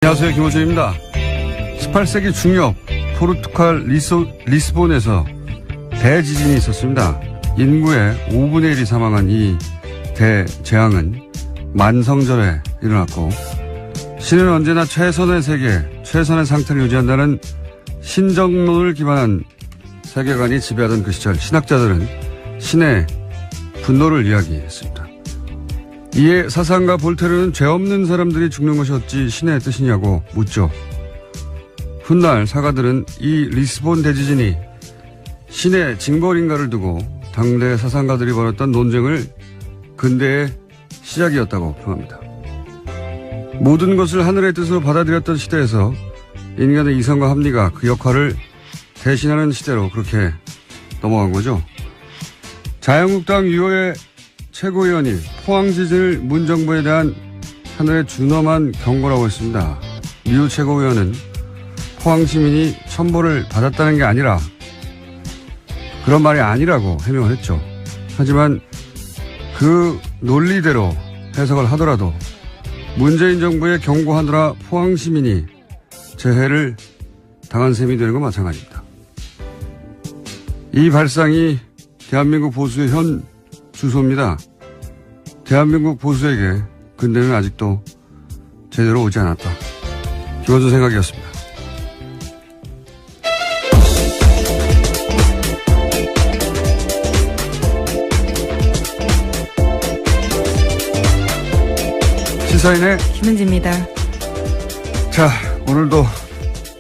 안녕하세요. 김호준입니다. 18세기 중엽 포르투갈 리스본에서 대지진이 있었습니다. 인구의 5분의 1이 사망한 이 대재앙은 만성절에 일어났고 신은 언제나 최선의 세계, 최선의 상태를 유지한다는 신정론을 기반한 세계관이 지배하던 그 시절 신학자들은 신의 분노를 이야기했습니다. 이에 사상가 볼테르는 죄 없는 사람들이 죽는 것이 어찌 신의 뜻이냐고 묻죠. 훗날 사가들은 이 리스본 대지진이 신의 징벌인가를 두고 당대 사상가들이 벌였던 논쟁을 근대의 시작이었다고 평합니다. 모든 것을 하늘의 뜻으로 받아들였던 시대에서 인간의 이성과 합리가 그 역할을 대신하는 시대로 그렇게 넘어간 거죠. 자유한국당 유호의 최고위원이 포항지진을 문정부에 대한 하늘의 준엄한 경고라고 했습니다. 류 최고위원은 포항시민이 첨보를 받았다는 게 아니라 그런 말이 아니라고 해명을 했죠. 하지만 그 논리대로 해석을 하더라도 문재인 정부의 경고하느라 포항시민이 재해를 당한 셈이 되는 건 마찬가지입니다. 이 발상이 대한민국 보수의 현 주소입니다. 대한민국 보수에게 근대는 아직도 제대로 오지 않았다. 김원준 생각이었습니다. 시사인의 김은지입니다. 자, 오늘도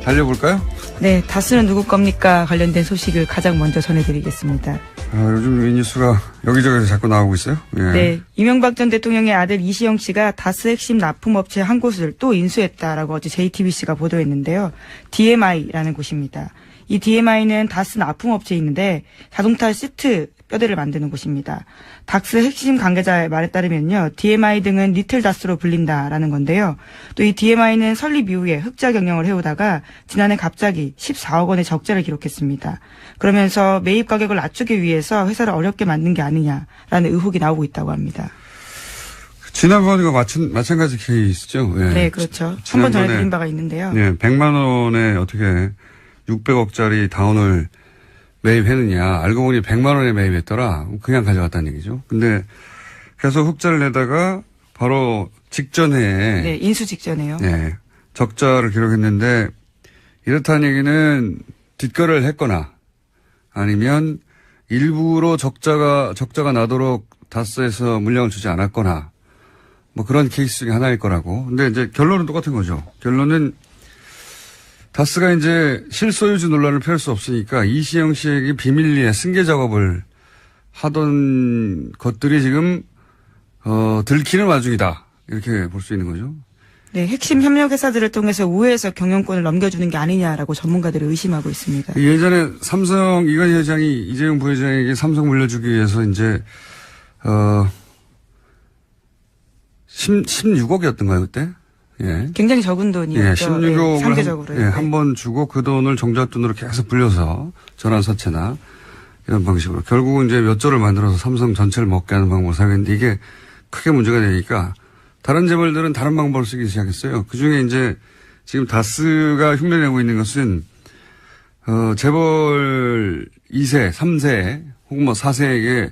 달려볼까요? 네, 다스는 누구 겁니까? 관련된 소식을 가장 먼저 전해드리겠습니다. 요즘 이 뉴스가 여기저기서 자꾸 나오고 있어요. 예. 네, 이명박 전 대통령의 아들 이시영 씨가 다스 핵심 납품업체 한 곳을 또 인수했다라고 어제 JTBC가 보도했는데요. DMI라는 곳입니다. 이 DMI는 다스 납품업체에 있는데 자동차 시트 뼈대를 만드는 곳입니다. 다스 핵심 관계자의 말에 따르면요. DMI 등은 리틀 다스로 불린다라는 건데요. 또 이 DMI는 설립 이후에 흑자 경영을 해오다가 지난해 갑자기 14억 원의 적자를 기록했습니다. 그러면서 매입 가격을 낮추기 위해서 회사를 어렵게 만든 게 아니냐라는 의혹이 나오고 있다고 합니다. 지난번과 마찬가지 케이스죠. 예. 네, 그렇죠. 한번 전해드린 바가 있는데요. 예, 100만 원에 어떻게 600억짜리 다운을 매입했느냐. 알고 보니 100만 원에 매입했더라. 그냥 가져갔다는 얘기죠. 근데 계속 흑자를 내다가 바로 직전에. 네, 인수 직전에요. 네, 적자를 기록했는데 이렇다는 얘기는 뒷거래를 했거나 아니면 일부러 적자가 나도록 다스에서 물량을 주지 않았거나 뭐 그런 케이스 중에 하나일 거라고. 근데 이제 결론은 똑같은 거죠. 결론은 다스가 이제 실소유주 논란을 펴할 수 없으니까 이시영 씨에게 비밀리에 승계 작업을 하던 것들이 지금 들키는 와중이다. 이렇게 볼 수 있는 거죠. 네, 핵심 협력 회사들을 통해서 우회해서 경영권을 넘겨주는 게 아니냐라고 전문가들이 의심하고 있습니다. 예전에 삼성 이건희 회장이 이재용 부회장에게 삼성 물려주기 위해서 이제 16억이었던가요 그때? 예. 굉장히 적은 돈이었죠. 예, 16억을 상대적으로. 한 번 주고 그 돈을 정잣돈으로 계속 불려서 전환사채나 이런 방식으로 결국은 이제 몇 조를 만들어서 삼성 전체를 먹게 하는 방법을 사용했는데 이게 크게 문제가 되니까 다른 재벌들은 다른 방법을 쓰기 시작했어요. 그중에 이제 지금 다스가 흉내내고 있는 것은 재벌 2세, 3세 혹은 뭐 4세에게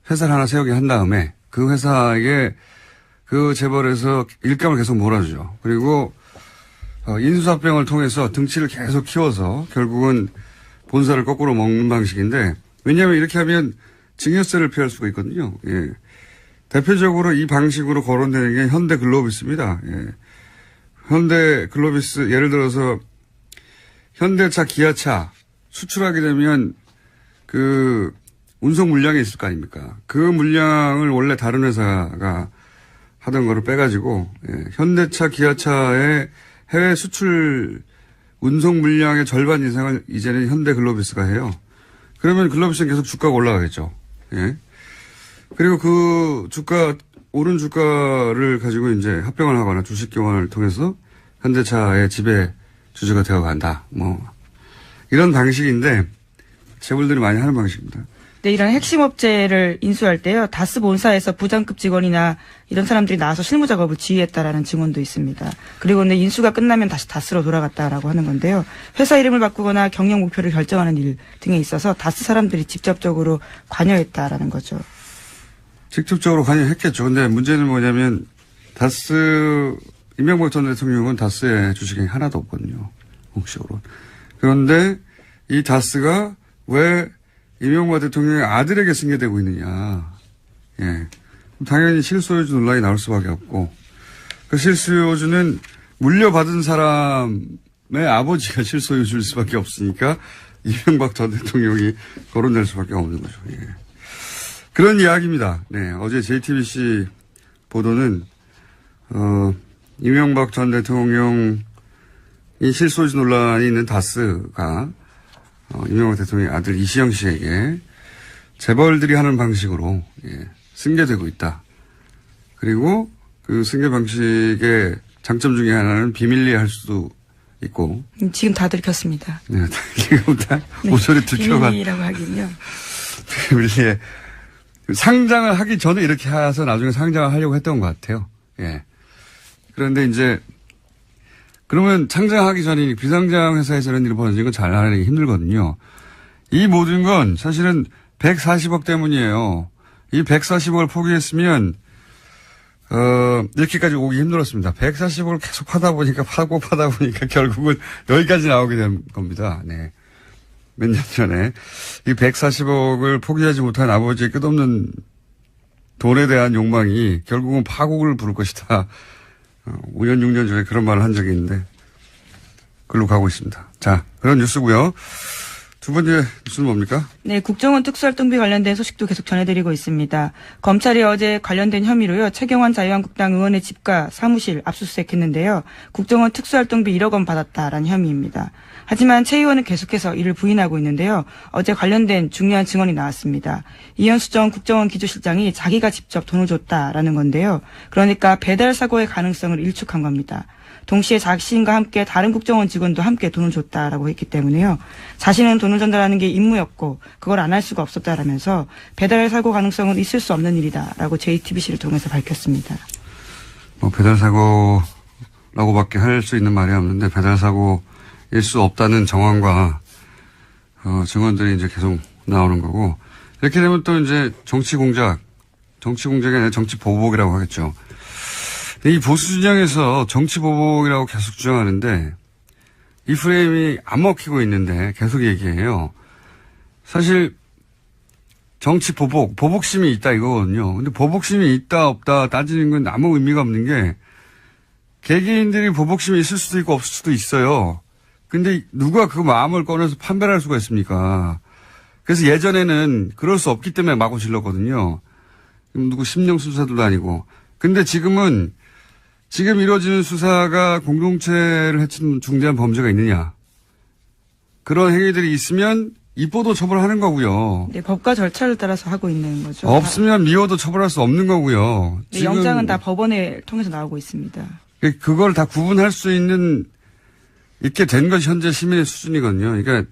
회사를 하나 세우게 한 다음에 그 회사에게 그 재벌에서 일감을 계속 몰아주죠. 그리고 인수합병을 통해서 등치를 계속 키워서 결국은 본사를 거꾸로 먹는 방식인데 왜냐하면 이렇게 하면 증여세를 피할 수가 있거든요. 예. 대표적으로 이 방식으로 거론되는 게 현대글로비스입니다. 예. 현대글로비스 예를 들어서 현대차, 기아차 수출하게 되면 그 운송 물량이 있을 거 아닙니까? 그 물량을 원래 다른 회사가 하던 거를 빼가지고 현대차, 기아차의 해외 수출 운송 물량의 절반 이상을 이제는 현대글로비스가 해요. 그러면 글로비스는 계속 주가가 올라가겠죠. 예. 그리고 그 오른 주가를 가지고 이제 합병을 하거나 주식 교환을 통해서 현대차의 지배 주주가 되어 간다. 뭐 이런 방식인데 재벌들이 많이 하는 방식입니다. 네, 이런 핵심 업체를 인수할 때요, 다스 본사에서 부장급 직원이나 이런 사람들이 나와서 실무 작업을 지휘했다라는 증언도 있습니다. 그리고 근데 인수가 끝나면 다시 다스로 돌아갔다라고 하는 건데요. 회사 이름을 바꾸거나 경영 목표를 결정하는 일 등에 있어서 다스 사람들이 직접적으로 관여했다라는 거죠. 직접적으로 관여했겠죠. 근데 문제는 뭐냐면 다스 이명박 전 대통령은 다스의 주식이 하나도 없거든요. 공식적으로. 그런데 이 다스가 왜 이명박 대통령의 아들에게 승계되고 있느냐. 예. 당연히 실소유주 논란이 나올 수밖에 없고, 그 실소유주는 물려받은 사람의 아버지가 실소유주일 수밖에 없으니까 이명박 전 대통령이 거론될 수밖에 없는 거죠. 예. 그런 이야기입니다. 네. 어제 JTBC 보도는, 이명박 전 대통령이 실소유주 논란이 있는 다스가 이명박 대통령의 아들 이시영 씨에게 재벌들이 하는 방식으로 승계되고 있다. 그리고 그 승계 방식의 장점 중에 하나는 비밀리에 할 수도 있고. 지금 다 들켰습니다. 네, 지금 다 모서리 들켜가. 비밀리라고 하긴요. 비밀리에 상장을 하기 전에 이렇게 해서 나중에 상장을 하려고 했던 것 같아요. 예. 그런데 이제 그러면 상장하기 전에 비상장 회사에서 이런 일이 벌어지는 건 잘 알아내기 힘들거든요. 이 모든 건 사실은 140억 때문이에요. 이 140억을 포기했으면, 이렇게까지 오기 힘들었습니다. 140억을 계속 파다 보니까 결국은 여기까지 나오게 된 겁니다. 네. 몇 년 전에. 이 140억을 포기하지 못한 아버지의 끝없는 돈에 대한 욕망이 결국은 파국을 부를 것이다. 5년, 6년 전에 그런 말을 한 적이 있는데, 글로 가고 있습니다. 자, 그런 뉴스고요. 두 번째 뉴스는 뭡니까? 네, 국정원 특수활동비 관련된 소식도 계속 전해드리고 있습니다. 검찰이 어제 관련된 혐의로요, 최경환 자유한국당 의원의 집과 사무실 압수수색했는데요. 국정원 특수활동비 1억 원 받았다라는 혐의입니다. 하지만 최 의원은 계속해서 이를 부인하고 있는데요. 어제 관련된 중요한 증언이 나왔습니다. 이현수 전 국정원 기조실장이 자기가 직접 돈을 줬다라는 건데요. 그러니까 배달 사고의 가능성을 일축한 겁니다. 동시에 자신과 함께 다른 국정원 직원도 함께 돈을 줬다라고 했기 때문에요. 자신은 돈을 전달하는 게 임무였고 그걸 안 할 수가 없었다라면서 배달 사고 가능성은 있을 수 없는 일이다라고 JTBC를 통해서 밝혔습니다. 배달 사고라고밖에 할 수 있는 말이 없는데 배달 사고일 수 없다는 정황과 증언들이 이제 계속 나오는 거고, 이렇게 되면 또 이제 정치 공작이 아니라 정치 보복이라고 하겠죠. 이 보수 진영에서 정치 보복이라고 계속 주장하는데 이 프레임이 안 먹히고 있는데 계속 얘기해요. 사실 정치 보복심이 있다 이거거든요. 근데 보복심이 있다 없다 따지는 건 아무 의미가 없는 게, 개개인들이 보복심이 있을 수도 있고 없을 수도 있어요. 근데 누가 그 마음을 꺼내서 판별할 수가 있습니까? 그래서 예전에는 그럴 수 없기 때문에 마구 질렀거든요. 누구 심령 수사도 아니고. 근데 지금 이루어지는 수사가 공동체를 해치는 중대한 범죄가 있느냐. 그런 행위들이 있으면 입보도 처벌하는 거고요. 네, 법과 절차를 따라서 하고 있는 거죠. 없으면 미워도 처벌할 수 없는 거고요. 네, 영장은 다 법원에 통해서 나오고 있습니다. 그걸 다 구분할 수 있게 된 것이 현재 시민의 수준이거든요. 그러니까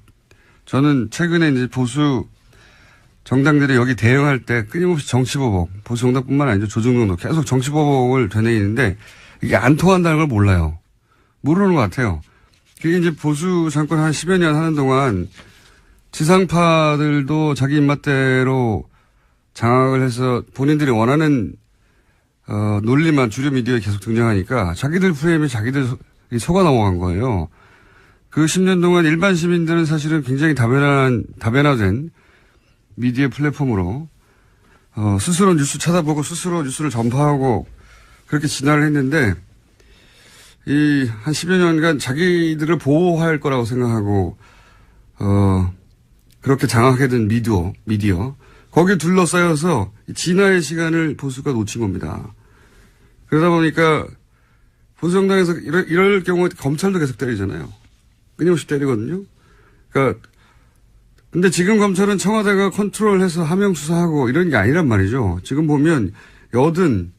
저는 최근에 이제 보수 정당들이 여기 대응할 때 끊임없이 정치보복, 보수 정당뿐만 아니죠. 조중동도 계속 정치보복을 되뇌이는데 이게 안 통한다는 걸 몰라요. 모르는 것 같아요. 그게 이제 보수 정권 한 10여 년 하는 동안 지상파들도 자기 입맛대로 장악을 해서 본인들이 원하는 논리만 주류 미디어에 계속 등장하니까 자기들 프레임에 자기들 속아 넘어간 거예요. 그 10년 동안 일반 시민들은 사실은 굉장히 다변화된 미디어 플랫폼으로 스스로 뉴스 찾아보고 스스로 뉴스를 전파하고 그렇게 진화를 했는데, 한 10여 년간 자기들을 보호할 거라고 생각하고 그렇게 장악하게 된 미디어 거기에 둘러싸여서 진화의 시간을 보수가 놓친 겁니다. 그러다 보니까 보수 정당에서 이럴 경우에 검찰도 계속 때리잖아요. 끊임없이 때리거든요. 그러니까 근데 지금 검찰은 청와대가 컨트롤해서 하명 수사하고 이런 게 아니란 말이죠. 지금 보면 여든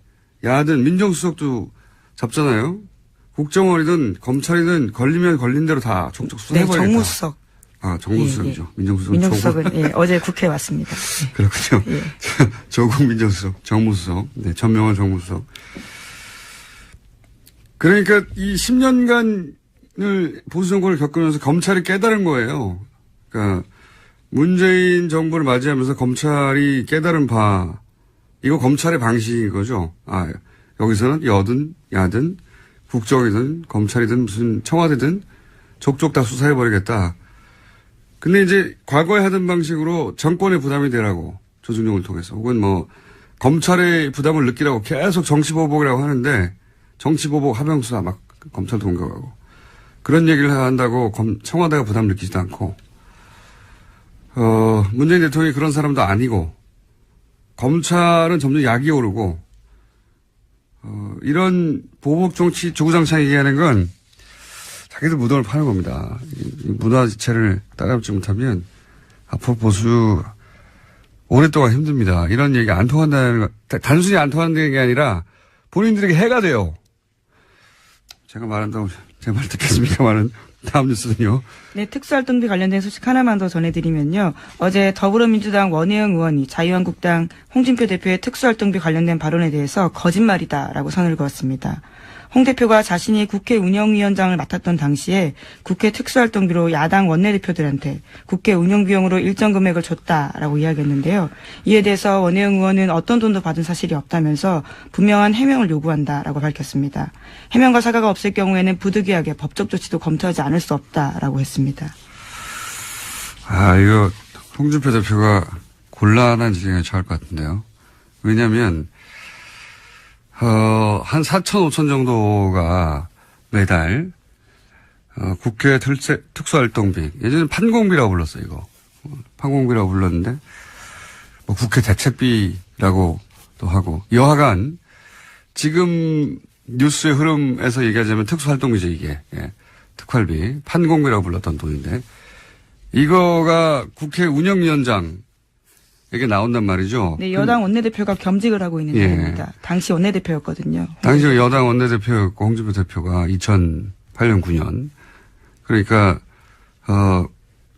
야든 민정수석도 잡잖아요. 국정원이든 검찰이든 걸리면 걸린 대로 다 촉촉 수사해버리겠다. 네, 정무수석. 정무수석이죠. 예. 민정수석. 민정수석은 예, 어제 국회에 왔습니다. 그렇군요. 예. 조국 민정수석, 정무수석, 네, 전명환 정무수석. 그러니까 이 10년간을 보수 정권을 겪으면서 검찰이 깨달은 거예요. 그러니까 문재인 정부를 맞이하면서 검찰이 깨달은 바, 이거 검찰의 방식인 거죠. 여기서는 여든 야든 국정이든 검찰이든 무슨 청와대든 족족 다 수사해버리겠다. 근데 이제 과거에 하던 방식으로 정권의 부담이 되라고 조중동을 통해서 혹은 뭐 검찰의 부담을 느끼라고 계속 정치보복이라고 하는데 정치보복 하명수사 막 검찰도 공격하고 그런 얘기를 한다고 청와대가 부담 느끼지도 않고 문재인 대통령이 그런 사람도 아니고 검찰은 점점 약이 오르고 이런 보복 정치 주구장창 얘기하는 건 자기들 무덤을 파는 겁니다. 이 문화 지체를 따라잡지 못하면 앞으로 보수 오랫동안 힘듭니다. 이런 얘기 안 통한다는 거, 단순히 안 통한다는 게 아니라 본인들에게 해가 돼요. 제가 말한다고 제 말 듣겠습니까만은 다음 뉴스는요. 네, 특수활동비 관련된 소식 하나만 더 전해드리면요. 어제 더불어민주당 원혜영 의원이 자유한국당 홍준표 대표의 특수활동비 관련된 발언에 대해서 거짓말이다라고 선을 그었습니다. 홍 대표가 자신이 국회 운영위원장을 맡았던 당시에 국회 특수활동비로 야당 원내대표들한테 국회 운영비용으로 일정 금액을 줬다라고 이야기했는데요. 이에 대해서 원혜영 의원은 어떤 돈도 받은 사실이 없다면서 분명한 해명을 요구한다라고 밝혔습니다. 해명과 사과가 없을 경우에는 부득이하게 법적 조치도 검토하지 않을 수 없다라고 했습니다. 이거 홍준표 대표가 곤란한 지경에 처할 것 같은데요. 왜냐하면 한 4천, 5천 정도가 매달, 국회 특수활동비, 예전에 판공비라고 불렀어요, 이거. 판공비라고 불렀는데, 뭐 국회 대책비라고도 하고, 여하간, 지금 뉴스의 흐름에서 얘기하자면 특수활동비죠, 이게. 예. 특활비, 판공비라고 불렀던 돈인데, 이거가 국회 운영위원장, 이게 나온단 말이죠. 네, 여당 원내대표가 겸직을 하고 있는 자입니다. 당시 원내대표였거든요. 당시 여당 원내대표였고 홍준표 대표가 2008년 9년. 그러니까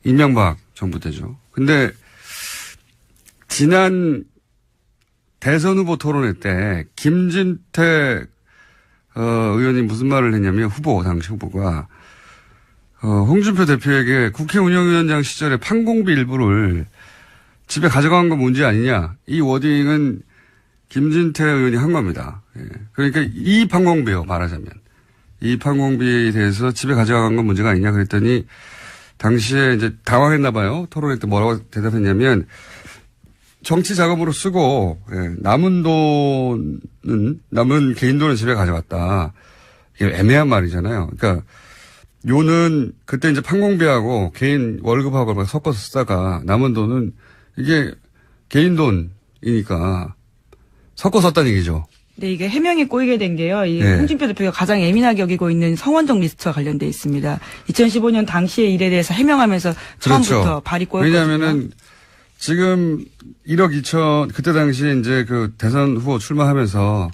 이명박 정부 때죠. 근데 지난 대선 후보 토론회 때 김진태 의원이 무슨 말을 했냐면 당시 후보가 홍준표 대표에게 국회 운영위원장 시절에 판공비 일부를 집에 가져간 건 문제 아니냐. 이 워딩은 김진태 의원이 한 겁니다. 예. 그러니까 이 판공비요, 말하자면. 이 판공비에 대해서 집에 가져간 건 문제가 아니냐 그랬더니 당시에 이제 당황했나 봐요. 토론회 때 뭐라고 대답했냐면 정치 작업으로 쓰고 남은 개인 돈은 집에 가져갔다. 이게 애매한 말이잖아요. 그러니까 요는 그때 이제 판공비하고 개인 월급하고 섞어서 쓰다가 남은 돈은 이게 개인 돈이니까 섞어 썼다는 얘기죠. 네, 이게 해명이 꼬이게 된 게요. 홍준표 대표가 가장 예민하게 여기고 있는 성원정 리스트와 관련돼 있습니다. 2015년 당시의 일에 대해서 해명하면서 처음부터 그렇죠. 발이 꼬였거든요. 왜냐하면은 지금 1억 2천 그때 당시에 이제 그 대선 후보 출마하면서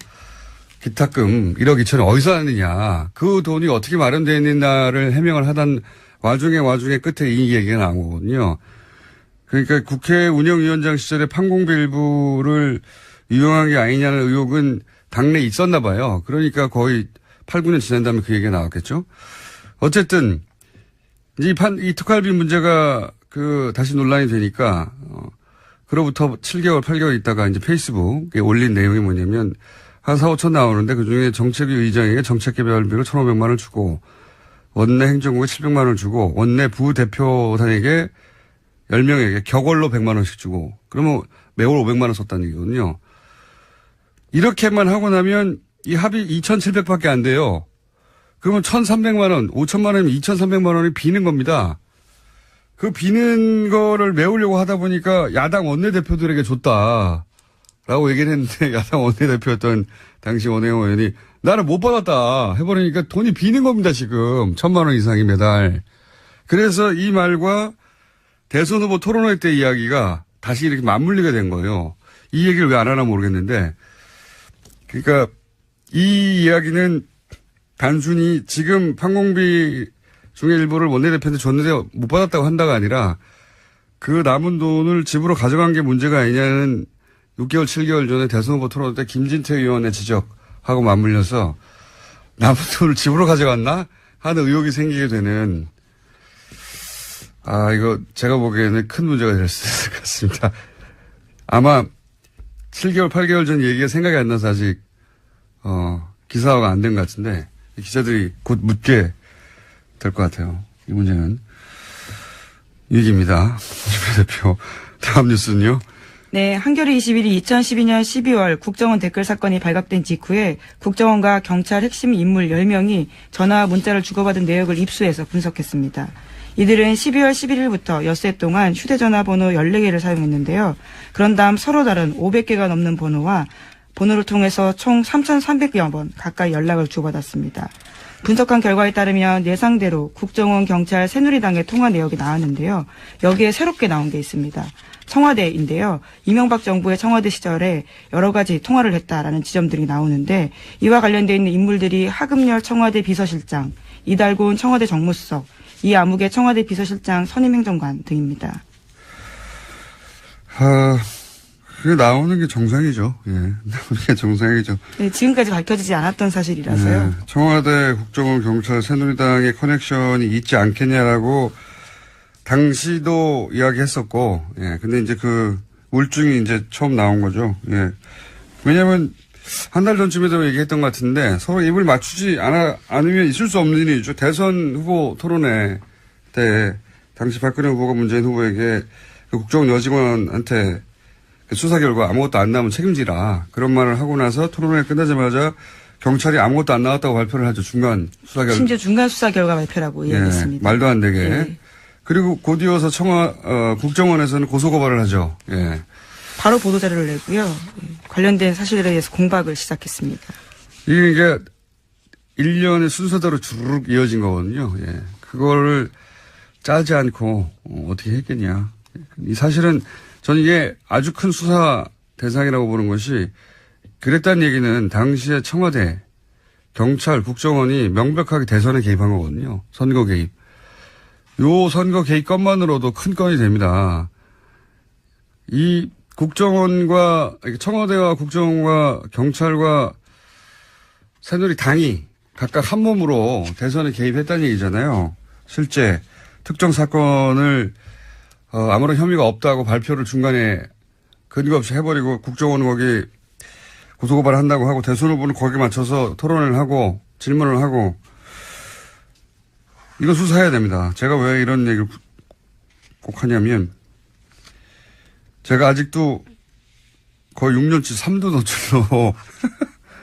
기탁금 1억 2천이 어디서 났느냐. 그 돈이 어떻게 마련되어 있느냐를 해명을 하던 와중에 끝에 이 얘기가 나오거든요. 그러니까 국회 운영위원장 시절에 판공비 일부를 유용한 게 아니냐는 의혹은 당내에 있었나 봐요. 그러니까 거의 8, 9년 지난 다음에 그 얘기가 나왔겠죠. 어쨌든 이 특활비 문제가 다시 논란이 되니까 그로부터 7개월, 8개월 있다가 이제 페이스북에 올린 내용이 뭐냐면 한 4, 5천 나오는데 그중에 정책위 의장에게 정책개발비로 1,500만 원을 주고 원내 행정국에 700만 원을 주고 원내 부대표단에게 10명에게 격월로 100만 원씩 주고 그러면 매월 500만 원 썼다는 얘기거든요. 이렇게만 하고 나면 이 합이 2,700밖에 안 돼요. 그러면 1,300만 원, 5천만 원이면 2,300만 원이 비는 겁니다. 그 비는 거를 메우려고 하다 보니까 야당 원내대표들에게 줬다라고 얘기를 했는데 야당 원내대표였던 당시 원혜영 의원이 나는 못 받았다 해버리니까 돈이 비는 겁니다 지금. 1,000만 원 이상이 매달. 그래서 이 말과 대선 후보 토론회 때 이야기가 다시 이렇게 맞물리게 된 거예요. 이 얘기를 왜 안 하나 모르겠는데 그러니까 이 이야기는 단순히 지금 판공비 중에 일부를 원내대표한테 줬는데 못 받았다고 한다가 아니라 그 남은 돈을 집으로 가져간 게 문제가 아니냐는 6개월, 7개월 전에 대선 후보 토론 때 김진태 의원의 지적하고 맞물려서 남은 돈을 집으로 가져갔나 하는 의혹이 생기게 되는 이거 제가 보기에는 큰 문제가 될 수 있을 것 같습니다. 아마 7개월, 8개월 전 얘기가 생각이 안 나서 아직 기사화가 안 된 것 같은데 기자들이 곧 묻게 될 것 같아요. 이 문제는. 위기입니다. 김 대표. 다음 뉴스는요. 네, 한겨레 21이 2012년 12월 국정원 댓글 사건이 발각된 직후에 국정원과 경찰 핵심 인물 10명이 전화와 문자를 주고받은 내역을 입수해서 분석했습니다. 이들은 12월 11일부터 엿새 동안 휴대전화 번호 14개를 사용했는데요. 그런 다음 서로 다른 500개가 넘는 번호를 통해서 총 3,300여 번 가까이 연락을 주고받았습니다. 분석한 결과에 따르면 예상대로 국정원, 경찰, 새누리당의 통화 내역이 나왔는데요. 여기에 새롭게 나온 게 있습니다. 청와대인데요. 이명박 정부의 청와대 시절에 여러 가지 통화를 했다라는 지점들이 나오는데 이와 관련되어 있는 인물들이 하금열 청와대 비서실장, 이달곤 청와대 정무수석, 이아무개 청와대 비서실장 선임행정관 등입니다. 그게 나오는 게 정상이죠. 예. 나오는 게 정상이죠. 네, 지금까지 밝혀지지 않았던 사실이라서요. 네, 청와대, 국정원, 경찰, 새누리당의 커넥션이 있지 않겠냐라고 당시도 이야기했었고, 예. 근데 이제 그 울증이 이제 처음 나온 거죠. 예. 왜냐면 한 달 전쯤에도 얘기했던 것 같은데 서로 입을 맞추지 않으면 있을 수 없는 일이죠. 대선 후보 토론회 때 당시 박근혜 후보가 문재인 후보에게 그 국정원 여직원한테 수사 결과 아무것도 안 나오면 책임지라 그런 말을 하고 나서 토론회 끝나자마자 경찰이 아무것도 안 나왔다고 발표를 하죠. 중간 수사 결과. 심지어 중간 수사 결과 발표라고 이야기했습니다. 말도 안 되게. 예. 그리고 곧 이어서 국정원에서는 고소고발을 하죠. 예. 바로 보도자료를 내고요. 관련된 사실에 대해서 공박을 시작했습니다. 이게 1년의 순서대로 주르륵 이어진 거거든요. 예. 그거를 짜지 않고 어떻게 했겠냐. 이 사실은 저는 이게 아주 큰 수사 대상이라고 보는 것이 그랬다는 얘기는 당시에 청와대, 경찰, 국정원이 명백하게 대선에 개입한 거거든요. 선거 개입. 요 선거 개입 건만으로도 큰 건이 됩니다. 이 국정원과 청와대와 국정원과 경찰과 새누리당이 각각 한 몸으로 대선에 개입했다는 얘기잖아요. 실제 특정 사건을 아무런 혐의가 없다고 발표를 중간에 근거 없이 해버리고 국정원은 거기 고소고발을 한다고 하고 대선 후보는 거기에 맞춰서 토론을 하고 질문을 하고 이거 수사해야 됩니다. 제가 왜 이런 얘기를 꼭 하냐면 제가 아직도 거의 6년치 3도 노출로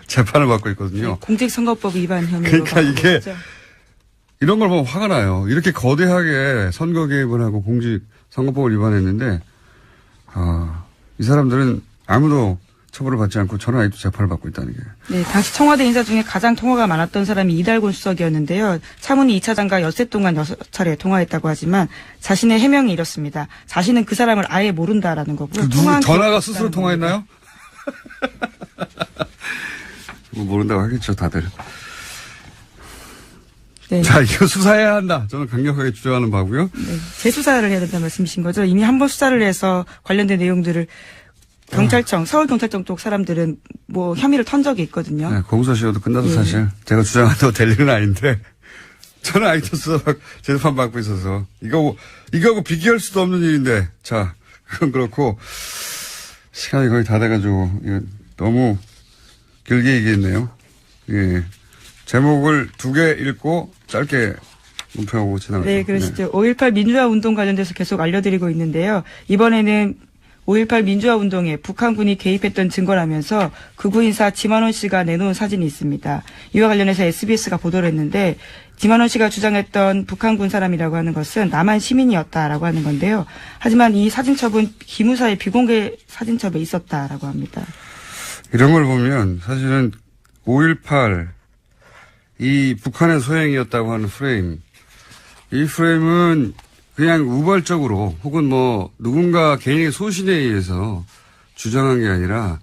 재판을 받고 있거든요. 공직선거법 위반 혐의로. 그러니까 이게 있죠. 이런 걸 보면 화가 나요. 이렇게 거대하게 선거 개입을 하고 공직선거법을 위반했는데 이 사람들은 아무도 처벌을 받지 않고 저는 아직도 재판을 받고 있다는 게. 네, 당시 청와대 인사 중에 가장 통화가 많았던 사람이 이달곤 수석이었는데요. 차문희 2차장과 엿새 동안 6차례 통화했다고 하지만 자신의 해명이 이렇습니다. 자신은 그 사람을 아예 모른다라는 거고요. 전화가 스스로 통화했나요? 뭐 모른다고 하겠죠, 다들. 네. 자, 이거 수사해야 한다. 저는 강력하게 주장하는 바고요. 네, 재수사를 해야 된다는 말씀이신 거죠. 이미 한 번 수사를 해서 관련된 내용들을 경찰청, 서울경찰청 쪽 사람들은 뭐 혐의를 턴 적이 있거든요. 네, 공소시효도 끝나서 예. 사실 제가 주장한다고 될 일은 아닌데 저는 아직도 재판 받고 있어서 이거하고 비교할 수도 없는 일인데 자, 그건 그렇고 시간이 거의 다 돼가지고 너무 길게 얘기했네요. 예. 제목을 2개 읽고 짧게 문표하고 지나가죠. 네, 그러시죠. 5.18 민주화 운동 관련돼서 계속 알려드리고 있는데요. 이번에는 5.18 민주화 운동에 북한군이 개입했던 증거라면서 극우 인사 지만원 씨가 내놓은 사진이 있습니다. 이와 관련해서 SBS가 보도를 했는데 지만원 씨가 주장했던 북한군 사람이라고 하는 것은 남한 시민이었다라고 하는 건데요. 하지만 이 사진첩은 기무사의 비공개 사진첩에 있었다라고 합니다. 이런 걸 보면 사실은 5.18 이 북한의 소행이었다고 하는 프레임, 이 프레임은 그냥 우발적으로 혹은 뭐 누군가 개인의 소신에 의해서 주장한 게 아니라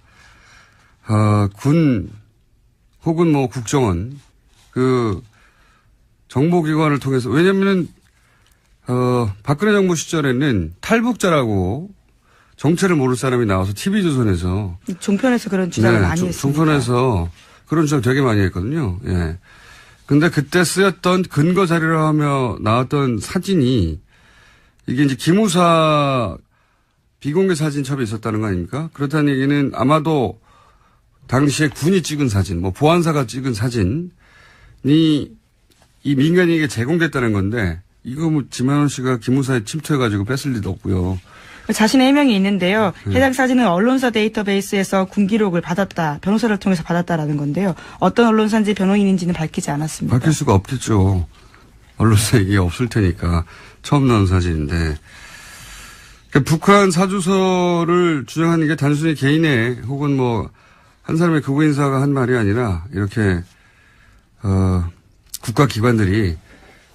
군 혹은 뭐 국정원 그 정보기관을 통해서, 왜냐면은, 박근혜 정부 시절에는 탈북자라고 정체를 모를 사람이 나와서 TV조선에서. 종편에서 그런 주장을 많이 했습니다. 종편에서 그런 주장 되게 많이 했거든요. 예. 근데 그때 쓰였던 근거 자료로 하며 나왔던 사진이 이게 이제 기무사 비공개 사진첩에 있었다는 거 아닙니까? 그렇다는 얘기는 아마도 당시에 군이 찍은 사진, 뭐 보안사가 찍은 사진이 이 민간인에게 제공됐다는 건데 이거 뭐 지만원 씨가 기무사에 침투해가지고 뺐을 리도 없고요. 자신의 해명이 있는데요. 해당 사진은 언론사 데이터베이스에서 군 기록을 받았다. 변호사를 통해서 받았다라는 건데요. 어떤 언론사인지 변호인인지는 밝히지 않았습니다. 밝힐 수가 없겠죠. 언론사 얘기 없을 테니까 처음 나온 사진인데. 그러니까 북한 사주서를 주장하는 게 단순히 개인의 혹은 뭐 한 사람의 극우 인사가 한 말이 아니라 이렇게 국가기관들이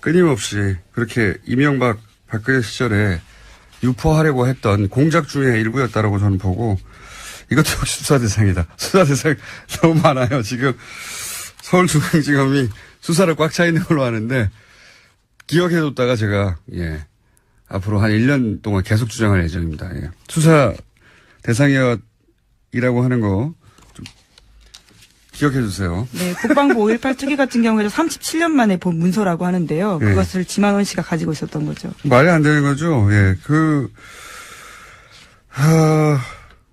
끊임없이 그렇게 이명박 박근혜 시절에 유포하려고 했던 공작 중의 일부였다라고 저는 보고 이것도 역시 수사 대상이다. 수사 대상 너무 많아요. 지금 서울중앙지검이 수사를 꽉 차 있는 걸로 아는데 기억해뒀다가 제가 앞으로 한 1년 동안 계속 주장할 예정입니다. 예. 수사 대상이라고 하는 거 좀 기억해주세요. 네, 국방부 5.18 특위 같은 경우에도 37년 만에 본 문서라고 하는데요. 그것을 지만원 씨가 가지고 있었던 거죠. 말이 안 되는 거죠. 예,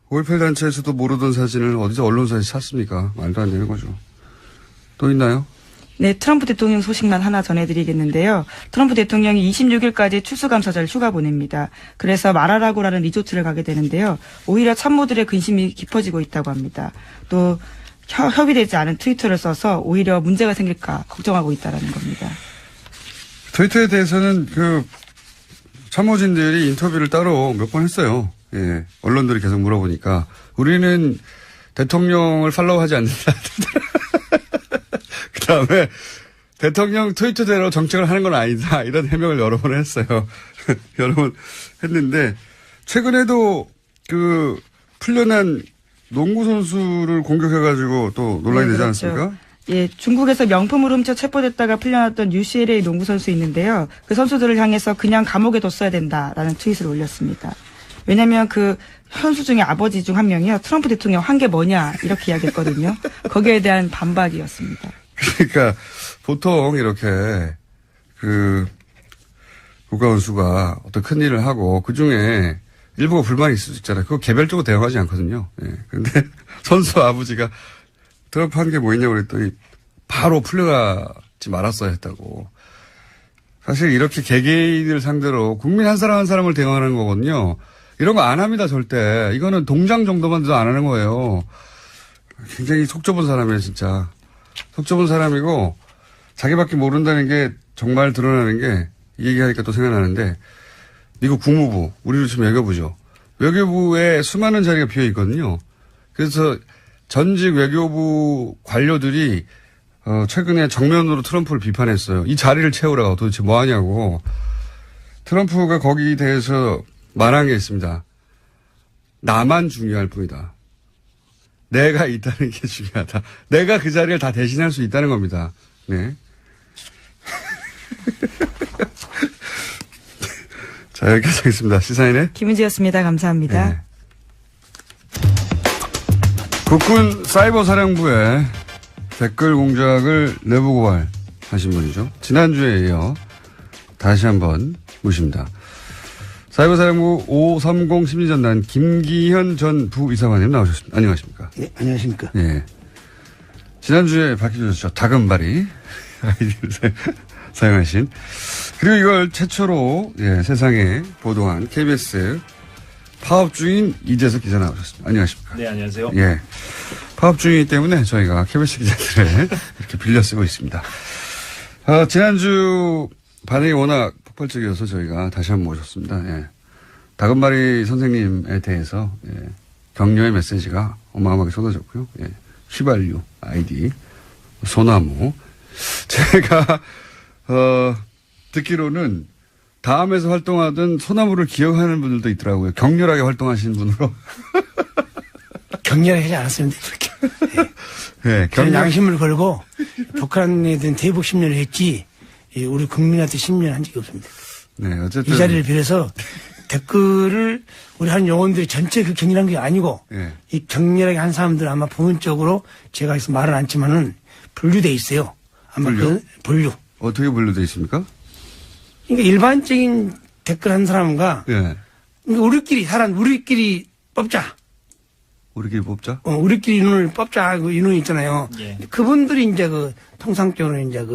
5.18 단체에서도 모르던 사진을 어디서 언론사에서 샀습니까? 말도 안 되는 거죠. 또 있나요? 네, 트럼프 대통령 소식만 하나 전해드리겠는데요. 트럼프 대통령이 26일까지 추수감사절 휴가 보냅니다. 그래서 마라라고라는 리조트를 가게 되는데요. 오히려 참모들의 근심이 깊어지고 있다고 합니다. 또 협의되지 않은 트위터를 써서 오히려 문제가 생길까 걱정하고 있다는 겁니다. 트위터에 대해서는 참모진들이 인터뷰를 따로 몇 번 했어요. 예, 언론들이 계속 물어보니까 우리는 대통령을 팔로우하지 않는다. 그다음에 대통령 트위터대로 정책을 하는 건 아니다. 이런 해명을 여러 번 했어요. 여러 번 했는데 최근에도 풀려난 농구 선수를 공격해가지고 또 논란이 되지 않았습니까? 예, 중국에서 명품을 훔쳐 체포됐다가 풀려났던 UCLA 농구 선수 있는데요. 그 선수들을 향해서 그냥 감옥에 뒀어야 된다라는 트윗을 올렸습니다. 왜냐하면 그 선수 중에 아버지 중 한 명이요. 트럼프 대통령 한 게 뭐냐 이렇게 이야기했거든요. 거기에 대한 반박이었습니다. 그러니까 보통 이렇게 국가원수가 어떤 큰 일을 하고 그중에 일부가 불만이 있을 수 있잖아요. 그거 개별적으로 대응하지 않거든요. 예. 근데 선수 아버지가 트럼프 한 게 뭐 있냐고 그랬더니 바로 풀려가지 말았어야 했다고. 사실 이렇게 개개인을 상대로 국민 한 사람 한 사람을 대응하는 거거든요. 이런 거 안 합니다, 절대. 이거는 동장 정도만 돼도 안 하는 거예요. 굉장히 속 좁은 사람이에요, 진짜. 속 좁은 사람이고 자기밖에 모른다는 게 정말 드러나는 게 이 얘기하니까 또 생각나는데 미국 국무부, 우리로 치면 외교부죠. 외교부에 수많은 자리가 비어 있거든요. 그래서 전직 외교부 관료들이 최근에 정면으로 트럼프를 비판했어요. 이 자리를 채우라고 도대체 뭐 하냐고. 트럼프가 거기에 대해서 말한 게 있습니다. 나만 중요할 뿐이다. 내가 있다는 게 중요하다. 내가 그 자리를 다 대신할 수 있다는 겁니다. 네. 자, 여기까지 하겠습니다. 시사인의 김은지였습니다. 감사합니다. 네. 국군 사이버사령부에 댓글 공작을 내부 고발하신 분이죠. 지난주에 이어 다시 한번 모십니다. 사이버사령부 530 심리전단 김기현 전 부이사관님 나오셨습니다. 안녕하십니까? 네, 안녕하십니까? 예. 지난주에 밝혀주셨죠. 다금바리 아이디를 사용하신. 그리고 이걸 최초로 세상에 보도한 KBS 파업 중인 이재석 기자 나오셨습니다. 안녕하십니까? 네, 안녕하세요. 예. 파업 중이기 때문에 저희가 KBS 기자들을 이렇게 빌려 쓰고 있습니다. 지난주 반응이 워낙 폭발적이어서 저희가 다시 한번 모셨습니다. 예. 다금바리 선생님에 대해서 격려의 메시지가 어마어마하게 쏟아졌고요. 예. 휘발유 아이디 소나무. 제가 듣기로는 다음에서 활동하던 소나무를 기억하는 분들도 있더라고요. 격렬하게 활동하시는 분으로. 격렬하지 않았습니다. 네, 저는 양심을 걸고 북한에 대한 대북 심리를 했지 우리 국민한테 신뢰한 적이 없습니다. 네, 어쨌든. 이 자리를 빌어서 댓글을 우리 한 요원들이 전체 그 격렬한 게 아니고 예. 이 격렬하게 한 사람들 아마 부분적으로 제가 해서 말은 않지만은 분류돼 있어요. 아마 분류? 분류. 어떻게 분류되어 있습니까? 그러니까 일반적인 댓글 한 사람과 예. 그러니까 우리끼리 뽑자. 우리끼리 뽑자? 우리끼리 인원을 뽑자. 그 인원 있잖아요. 예. 그분들이 이제 통상적으로 이제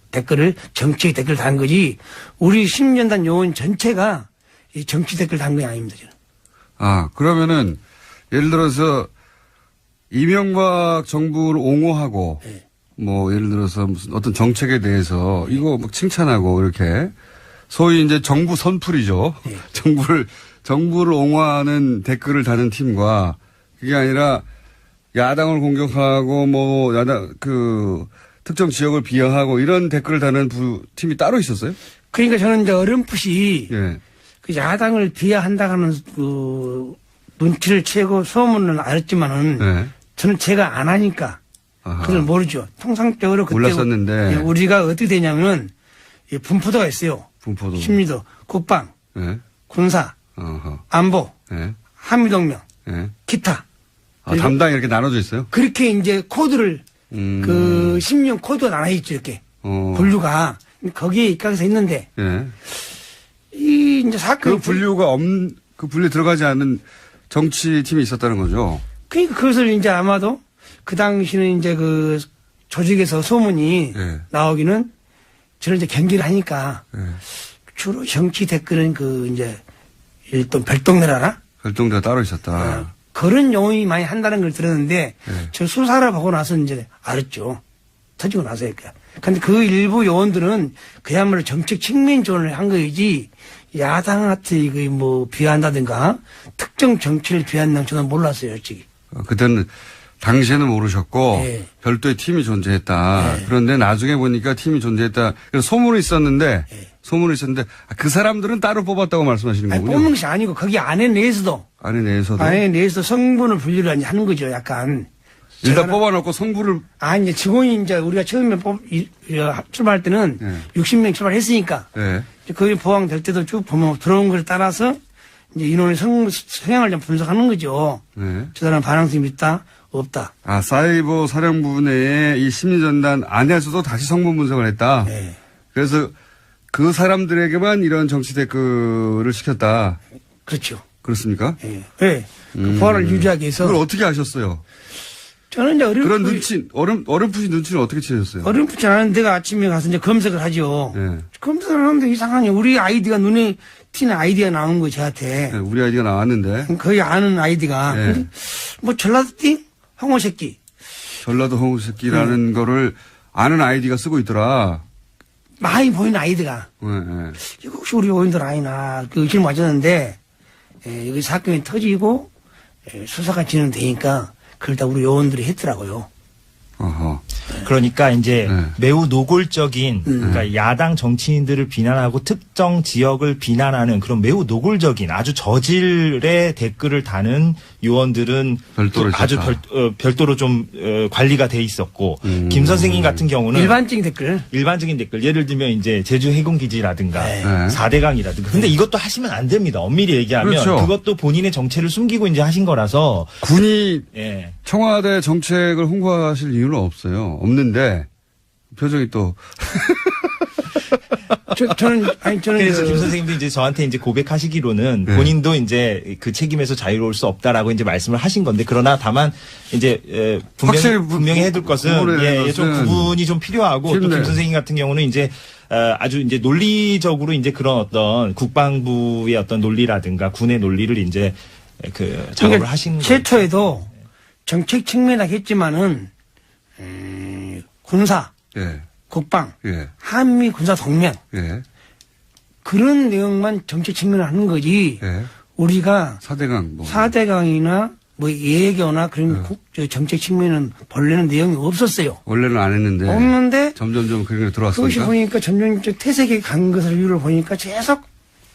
댓글을 정치 댓글 단 거지 우리 신년단 요원 전체가 이 정치 댓글 단 게 아닙니다. 저는. 아, 그러면은, 예를 들어서, 이명박 정부를 옹호하고, 네. 뭐, 예를 들어서 무슨 어떤 정책에 대해서, 이거 막 칭찬하고, 이렇게, 소위 이제 정부 선풀이죠. 네. 정부를 옹호하는 댓글을 다는 팀과, 그게 아니라, 야당을 공격하고, 뭐, 특정 지역을 비하하고, 이런 댓글을 다는 팀이 따로 있었어요? 그러니까 저는 이제 어렴풋이 예. 그 야당을 비하한다는 그 눈치를 채고 소문은 알았지만은 네. 저는 제가 안 하니까 아하. 그걸 모르죠. 통상적으로 그때 몰랐었는데. 우리가 어떻게 되냐면은 이 분포도가 있어요. 분포도. 심리도, 국방, 예. 군사, 어허. 안보, 예. 한미동맹, 예. 기타. 아, 담당이 이렇게 나눠져 있어요? 그렇게 이제 코드를 그 심령 코드가 나눠 있죠 이렇게 분류가 거기에 입각해서 있는데 예. 이 이제 사건 그 분류에 들어가지 않은 정치팀이 있었다는 거죠. 그러니까 그것을 이제 아마도 그 당시는 이제 그 조직에서 소문이 예. 나오기는 저는 이제 경기를 하니까 예. 주로 정치 댓글은 그 이제 일단 별동네라나 별동대가 따로 있었다. 그런 용어이 많이 한다는 걸 들었는데 예. 저 수사를 보고 나서 이제 알았죠. 터지고 나서니까. 근데 그 일부 요원들은 그야말로 정책 측면 지원을 한 거이지 야당한테 그 뭐 비한다든가 특정 정치를 비한다는 저는 몰랐어요, 솔직히. 그때는 당시에는 모르셨고 예. 별도의 팀이 존재했다. 예. 그런데 나중에 보니까 팀이 존재했다. 그래서 소문이 있었는데 그 사람들은 따로 뽑았다고 말씀하시는 아니, 거군요. 뽑는 것이 아니고 거기 안에 내에서도 안에 내에서도 성분을 분류를 하는 거죠, 약간. 일단 제가- 뽑아놓고 성부를 이제 직원이 이제 우리가 처음에 출발할 때는 예. 60명 출발했으니까 예. 거기 보강될 때도 쭉 보면 들어온 걸 따라서 이제 인원의 성향을 좀 분석하는 거죠. 예. 저 사람 반항성이 있다, 없다. 아, 사이버 사령부 내에 이 심리전단 안에서도 다시 성분 분석을 했다. 네. 그래서 그 사람들에게만 이런 정치 댓글을 시켰다. 그렇죠. 그렇습니까? 예. 네. 그 보안을 유지하기 위해서. 그걸 어떻게 아셨어요? 저는 이제 그런 어렴풋이 눈치는 어떻게 채셨어요? 어렴풋지 않은 데가 아침에 가서 이제 검색을 하죠. 예. 검색을 하는데 이상하니 우리 아이디가 눈에 튀는 아이디가 나온 거예요, 저한테. 예, 우리 아이디가 나왔는데. 거의 아는 아이디가. 예. 근데 뭐 전라도띠? 홍어새끼. 전라도 홍우새끼라는 거를 아는 아이디가 쓰고 있더라. 많이 보이는 아이디가. 예, 예. 이거 혹시 우리 요인들 아니나 그 의심을 맞았는데 여기 사건이 터지고 수사가 진행되니까 그걸 다 우리 요원들이 했더라고요. 어허. 그러니까 이제 네. 매우 노골적인 그러니까 야당 정치인들을 비난하고 특정 지역을 비난하는 그런 매우 노골적인 아주 저질의 댓글을 다는 요원들은 별도로 아주 있었다. 별도로 좀 관리가 돼 있었고 김 선생님 같은 경우는 일반적인 댓글. 일반적인 댓글 예를 들면 이제 제주 해군기지라든가 네. 4대강이라든가 근데 이것도 하시면 안 됩니다. 엄밀히 얘기하면 그렇죠. 그것도 본인의 정체를 숨기고 이제 하신 거라서 군이 예. 청와대 정책을 홍보하실 이유는 없어요. 없는데 표정이 또 저는 그래서 김 선생님도 이제 저한테 이제 고백하시기로는 네. 본인도 이제 그 책임에서 자유로울 수 없다라고 이제 말씀을 하신 건데 그러나 다만 이제 확실히 분명히 해둘 것은 구분을 해야 좀 것은 구분이 좀 필요하고 또 쉽네. 김 선생님 같은 경우는 이제 아주 이제 논리적으로 이제 그런 어떤 국방부의 어떤 논리라든가 군의 논리를 이제 그 작업을 하신 거죠. 최초에도 정책 측면이라 했지만은 군사, 예, 국방, 예, 한미 군사 동맹 예, 그런 내용만 정책 측면을 하는 거지. 예. 우리가 4대강 뭐. 4대강이나 뭐 예교나 그런 저 정책 측면은 본래는 내용이 없었어요. 원래는 안 했는데 없는데 점점점 그런 게 그것이 들어왔으니까 보니까 점점 퇴색에 간 것을 이유를 보니까 계속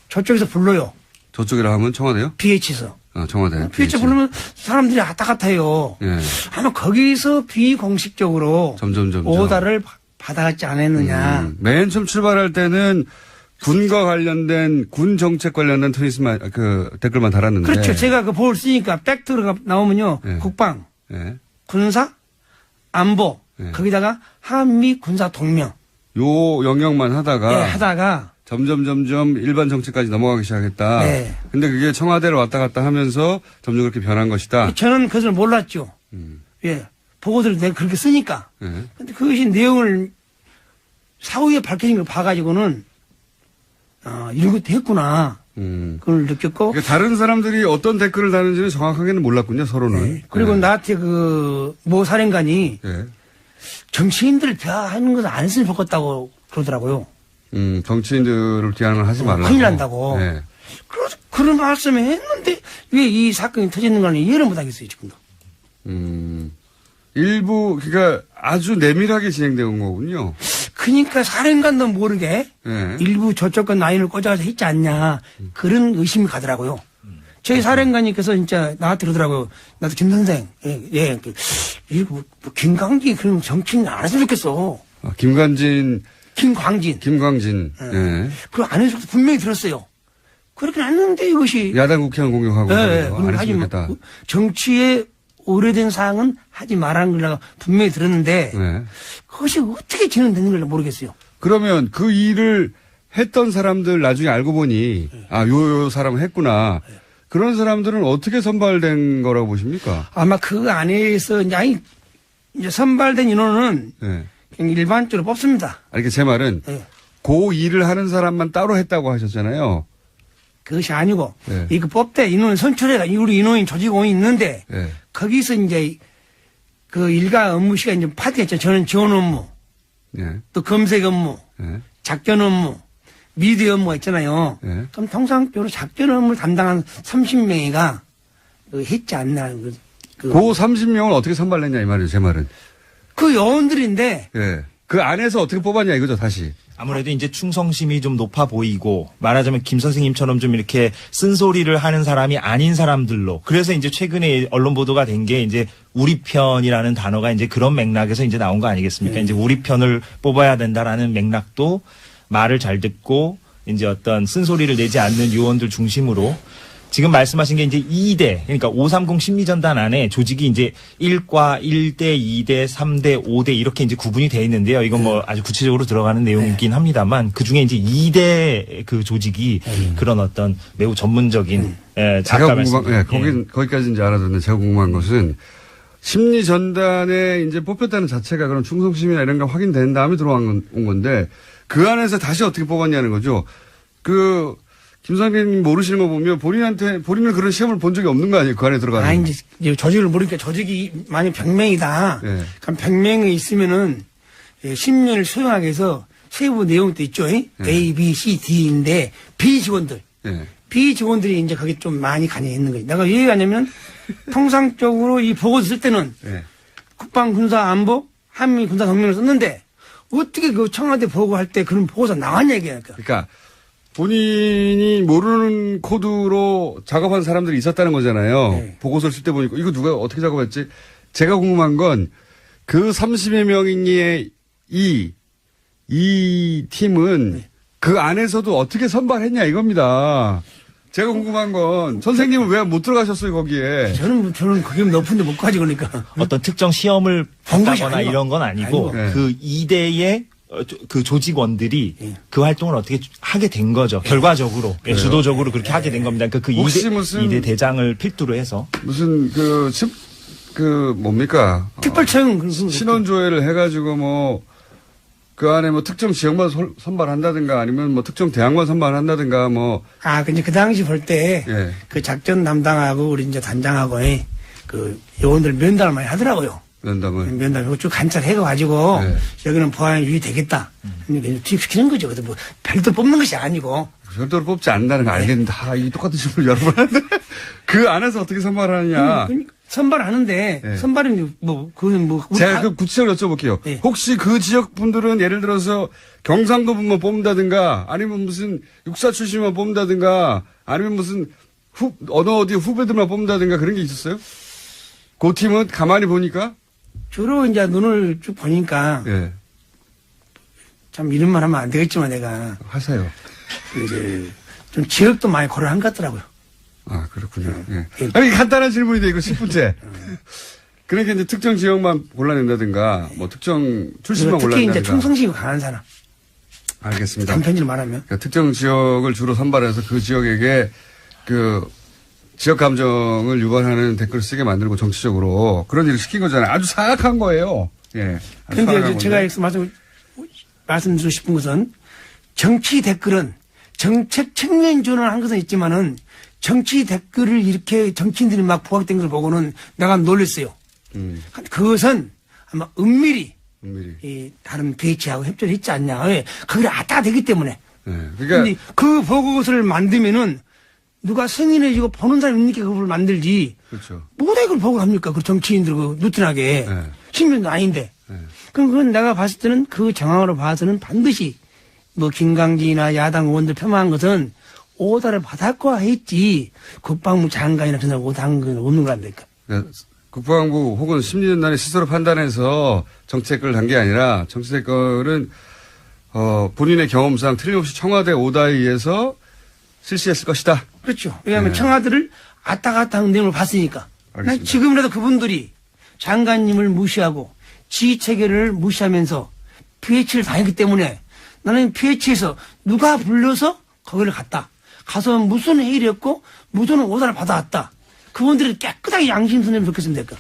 저쪽에서 불러요. 저쪽이라 하면 청와대요? BH에서. 청와대. BH 부르면 사람들이 왔다 갔다 해요. 예. 아마 거기서 비공식적으로 점점점 오다를 받아갔지 않았느냐. 맨 처음 출발할 때는 군과 관련된 군 정책 관련된 트윗만 그 댓글만 달았는데. 그렇죠. 제가 그 보를 쓰니까 팩트가 나오면요. 네. 국방, 예. 군사, 안보, 네. 거기다가 한미 군사 동맹. 요 영역만 하다가 네, 하다가 점점 일반 정책까지 넘어가기 시작했다. 네. 근데 그게 청와대를 왔다 갔다 하면서 점점 그렇게 변한 것이다. 저는 그것을 몰랐죠. 예. 보고서를 내가 그렇게 쓰니까. 예. 근데 그것이 내용을 사후에 밝혀진 걸 봐가지고는, 이런 것도 했구나. 그걸 느꼈고. 그러니까 다른 사람들이 어떤 댓글을 다는지는 정확하게는 몰랐군요, 서로는. 네. 그리고 예. 나한테 그, 모 사령관이 예. 정치인들을 대하는 것을 안 했으면 좋겠다고 그러더라고요. 정치인들을 비하는 하지 말라고. 큰일 난다고. 예. 그런 말씀을 했는데 왜 이 사건이 터지는 걸 이해를 못 하겠어요, 지금도. 일부, 그러니까 아주 내밀하게 진행된 거군요. 그러니까 사령관도 모르게 예. 일부 저쪽과 라인을 꽂아서 했지 않냐. 그런 의심이 가더라고요. 저희 사령관님께서 진짜 나한테 그러더라고요. 나도 김 선생, 예. 뭐 김광진 그런 정치인 안 했으면 좋겠어. 김광진. 예. 그거 안 했으면 분명히 들었어요. 그렇게 안 했는데 이것이. 야당 국회의원 공격하고. 예, 안 했으면 좋겠다. 정치에 오래된 사항은 하지 말라는 걸 분명히 들었는데. 네. 그것이 어떻게 진행되는 걸 모르겠어요. 그러면 그 일을 했던 사람들 나중에 알고 보니, 요 사람은 했구나. 그런 사람들은 어떻게 선발된 거라고 보십니까? 아마 그 안에서 이제 선발된 인원은 네. 그냥 일반적으로 뽑습니다. 아니, 제 말은 네. 그 일을 하는 사람만 따로 했다고 하셨잖아요. 그것이 아니고, 네. 이거 뽑대 인원 선출해가 우리 인원인 조직원이 있는데, 네. 거기서 이제 그 일가 업무 시간 이제 파트했죠. 저는 지원 업무, 네. 또 검색 업무, 네. 작전 업무, 미디어 업무가 있잖아요. 네. 그럼 통상적으로 작전 업무를 담당한 30명이가 했지 않나. 그 30명을 어떻게 선발했냐 이 말이에요. 제 말은. 그 요원들인데, 예. 그 안에서 어떻게 뽑았냐 이거죠, 다시. 아무래도 이제 충성심이 좀 높아 보이고 말하자면 김 선생님처럼 좀 이렇게 쓴소리를 하는 사람이 아닌 사람들로 그래서 이제 최근에 언론 보도가 된 게 이제 우리 편이라는 단어가 이제 그런 맥락에서 이제 나온 거 아니겠습니까? 이제 우리 편을 뽑아야 된다라는 맥락도 말을 잘 듣고 이제 어떤 쓴소리를 내지 않는 요원들 중심으로 지금 말씀하신 게 이제 2대, 그러니까 530 심리전단 안에 조직이 이제 1과 1대, 2대, 3대, 5대 이렇게 이제 구분이 되어 있는데요. 이건 뭐 아주 구체적으로 들어가는 내용이긴 합니다만 그 중에 이제 2대 그 조직이 그런 어떤 매우 전문적인, 제가 궁금한, 거기까지 이제 알아듣는데 제가 궁금한 것은 심리전단에 이제 뽑혔다는 자체가 그런 충성심이나 이런 거 확인된 다음에 들어온 건데 그 안에서 다시 어떻게 뽑았냐는 거죠. 김 선생님 모르시는 거 보면 본인은 그런 시험을 본 적이 없는 거 아니에요? 그 안에 들어가는. 이제 조직을 모르니까 조직이 만약 100명이다. 네. 그럼 100명이 있으면은 10년을 수용하게 해서 세부 내용도 있죠. A, B, C, D인데 B 직원들. 네. B 직원들이 이제 거기 좀 많이 관여했는 거예요. 내가 왜 얘기하냐면 통상적으로 이 보고서 쓸 때는 네. 국방, 군사, 안보, 한미 군사 동맹을 썼는데 어떻게 그 청와대 보고할 때 그런 보고서 나왔냐 이게. 그러니까 본인이 모르는 코드로 작업한 사람들이 있었다는 거잖아요. 네. 보고서를 쓸 때 보니까 이거 누가 어떻게 작업했지? 제가 궁금한 건 그 30여 명의 이 팀은 그 안에서도 어떻게 선발했냐 이겁니다. 제가 궁금한 건 선생님은 왜 못 들어가셨어요 거기에? 저는 그게 높은데 못 가지 그러니까. 어떤 특정 시험을 본 것이 봤다거나 아니고. 이런 건 아니고 네. 그 2대의 그 조직원들이 그 활동을 어떻게 하게 된 거죠. 결과적으로 주도적으로 그렇게 하게 된 겁니다. 그러니까 그 혹시 2대 대장을 필두로 해서 무슨 뭡니까? 특별청 신원조회를 해가지고 그 안에 특정 지역만 선발한다든가 아니면 특정 대학만 선발한다든가 근데 그 당시 볼 때 예. 그 작전 담당하고 우리 이제 단장하고 그 요원들 면담을 많이 하더라고요. 면담을 쭉 관찰해가지고 네. 여기는 보안에 유의 되겠다. 투입시키는 거죠. 그래서 별도 뽑는 것이 아니고. 별도로 뽑지 않는다는 거 알겠는데 이 똑같은 질문을 여러 번 하는데 그 안에서 어떻게 선발하느냐. 선발하는데 네. 선발은 제가 그 구체적으로 여쭤볼게요. 네. 혹시 그 지역 분들은 예를 들어서 경상도 분만 뽑는다든가 아니면 무슨 육사 출신만 뽑는다든가 아니면 무슨 어디 후배들만 뽑는다든가 그런 게 있었어요? 그 팀은 가만히 보니까 주로 이제 눈을 쭉 보니까 예. 참 이런 말 하면 안 되겠지만 내가 하세요. 이제 좀 지역도 많이 고려한 것 같더라고요. 아, 그렇군요. 예. 아니, 간단한 질문인데, 이거 10분째. 그러니까 이제 특정 지역만 골라낸다든가, 뭐 특정 출신만 특히 골라낸다든가. 이제 충성심이 강한 사람. 알겠습니다. 단편지로 말하면. 그러니까 특정 지역을 주로 선발해서 그 지역에게 그 지역 감정을 유발하는 댓글을 쓰게 만들고 정치적으로 그런 일을 시킨 거잖아요. 아주 사악한 거예요. 예. 아주 그런데 사악한 제가 건데. 여기서 말씀드리고 싶은 것은 정치 댓글은 정책 측면 지원을 것은 있지만은 정치 댓글을 이렇게 정치인들이 막 부각된 걸 보고는 내가 놀랐어요. 그것은 아마 은밀히 이 다른 배치하고 협조를 했지 않냐. 왜? 그게 아따가 되기 때문에. 네. 근데 그러니까 그 보고서를 만들면은 누가 승인해주고 보는 사람이 있으니까 그걸 만들지. 그렇죠. 뭐다 이걸 보고 합니까? 그 정치인들 그 누트나게. 네. 신변도 아닌데. 네. 그럼 그건 내가 봤을 때는 그 정황으로 봐서는 반드시 뭐 김강진이나 야당 의원들 폄하한 것은 오다를 받았고 했지 국방부 장관이나 그런 사람 오다한 건 없는 거 아닙니까? 그러니까 국방부 혹은 심리전단이 스스로 판단해서 정치댓글을 단 게 아니라 정치댓글은 본인의 경험상 틀림없이 청와대 오다에 의해서 실시했을 것이다. 그렇죠. 왜냐하면 네. 청와대를 아따갔다 하는 내용을 봤으니까. 난 알겠습니다. 지금이라도 그분들이 장관님을 무시하고 지휘체계를 무시하면서 PH를 당했기 때문에 나는 PH에서 누가 불러서 거기를 갔다. 가서 무슨 회의를 했고 무슨 오다를 받아왔다. 그분들이 깨끗하게 양심선을 벗겼으면 될까.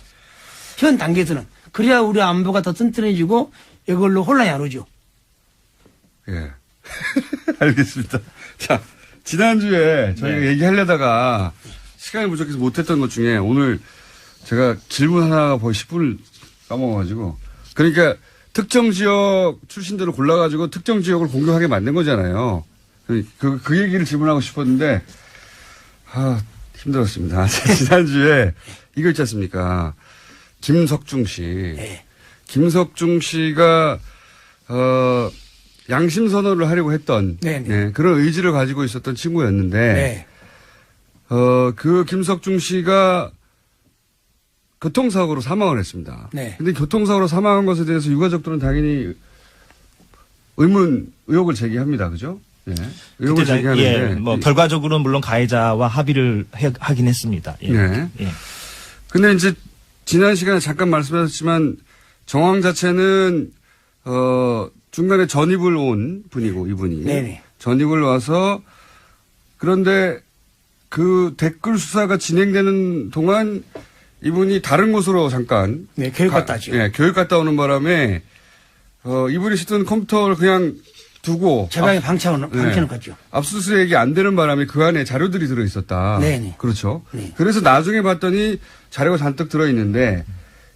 현 단계에서는. 그래야 우리 안보가 더 튼튼해지고 이걸로 혼란이 안 오죠. 예. 알겠습니다. 자, 지난주에 저희가 네. 얘기하려다가 시간이 부족해서 못했던 것 중에 오늘 제가 질문 하나가 거의 10분을 까먹어가지고. 그러니까 특정 지역 출신들을 골라가지고 특정 지역을 공격하게 만든 거잖아요. 그 얘기를 질문하고 싶었는데, 힘들었습니다. 지난주에 이거 있지 않습니까? 김석중 씨. 네. 김석중 씨가, 양심 선언을 하려고 했던 네네. 네, 그런 의지를 가지고 있었던 친구였는데, 네. 그 김석중 씨가 교통사고로 사망을 했습니다. 네. 근데 교통사고로 사망한 것에 대해서 유가족들은 당연히 의혹을 제기합니다. 그죠? 예. 의혹을 그때 제기하는데. 예, 뭐 결과적으로는 물론 가해자와 합의를 하긴 했습니다. 예. 네. 예. 근데 이제 지난 시간에 잠깐 말씀하셨지만 정황 자체는 중간에 전입을 온 분이고 이분이 네네. 전입을 와서 그런데 그 댓글 수사가 진행되는 동안 이분이 다른 곳으로 잠깐 네, 교육 갔다 왔죠. 예, 교육 갔다 오는 바람에 이분이 쓰던 컴퓨터를 그냥 두고 제 방에 방치해놓고 갔죠. 압수수색이 안 되는 바람에 그 안에 자료들이 들어 있었다. 네네. 그렇죠. 네. 그래서 나중에 봤더니 자료가 잔뜩 들어 있는데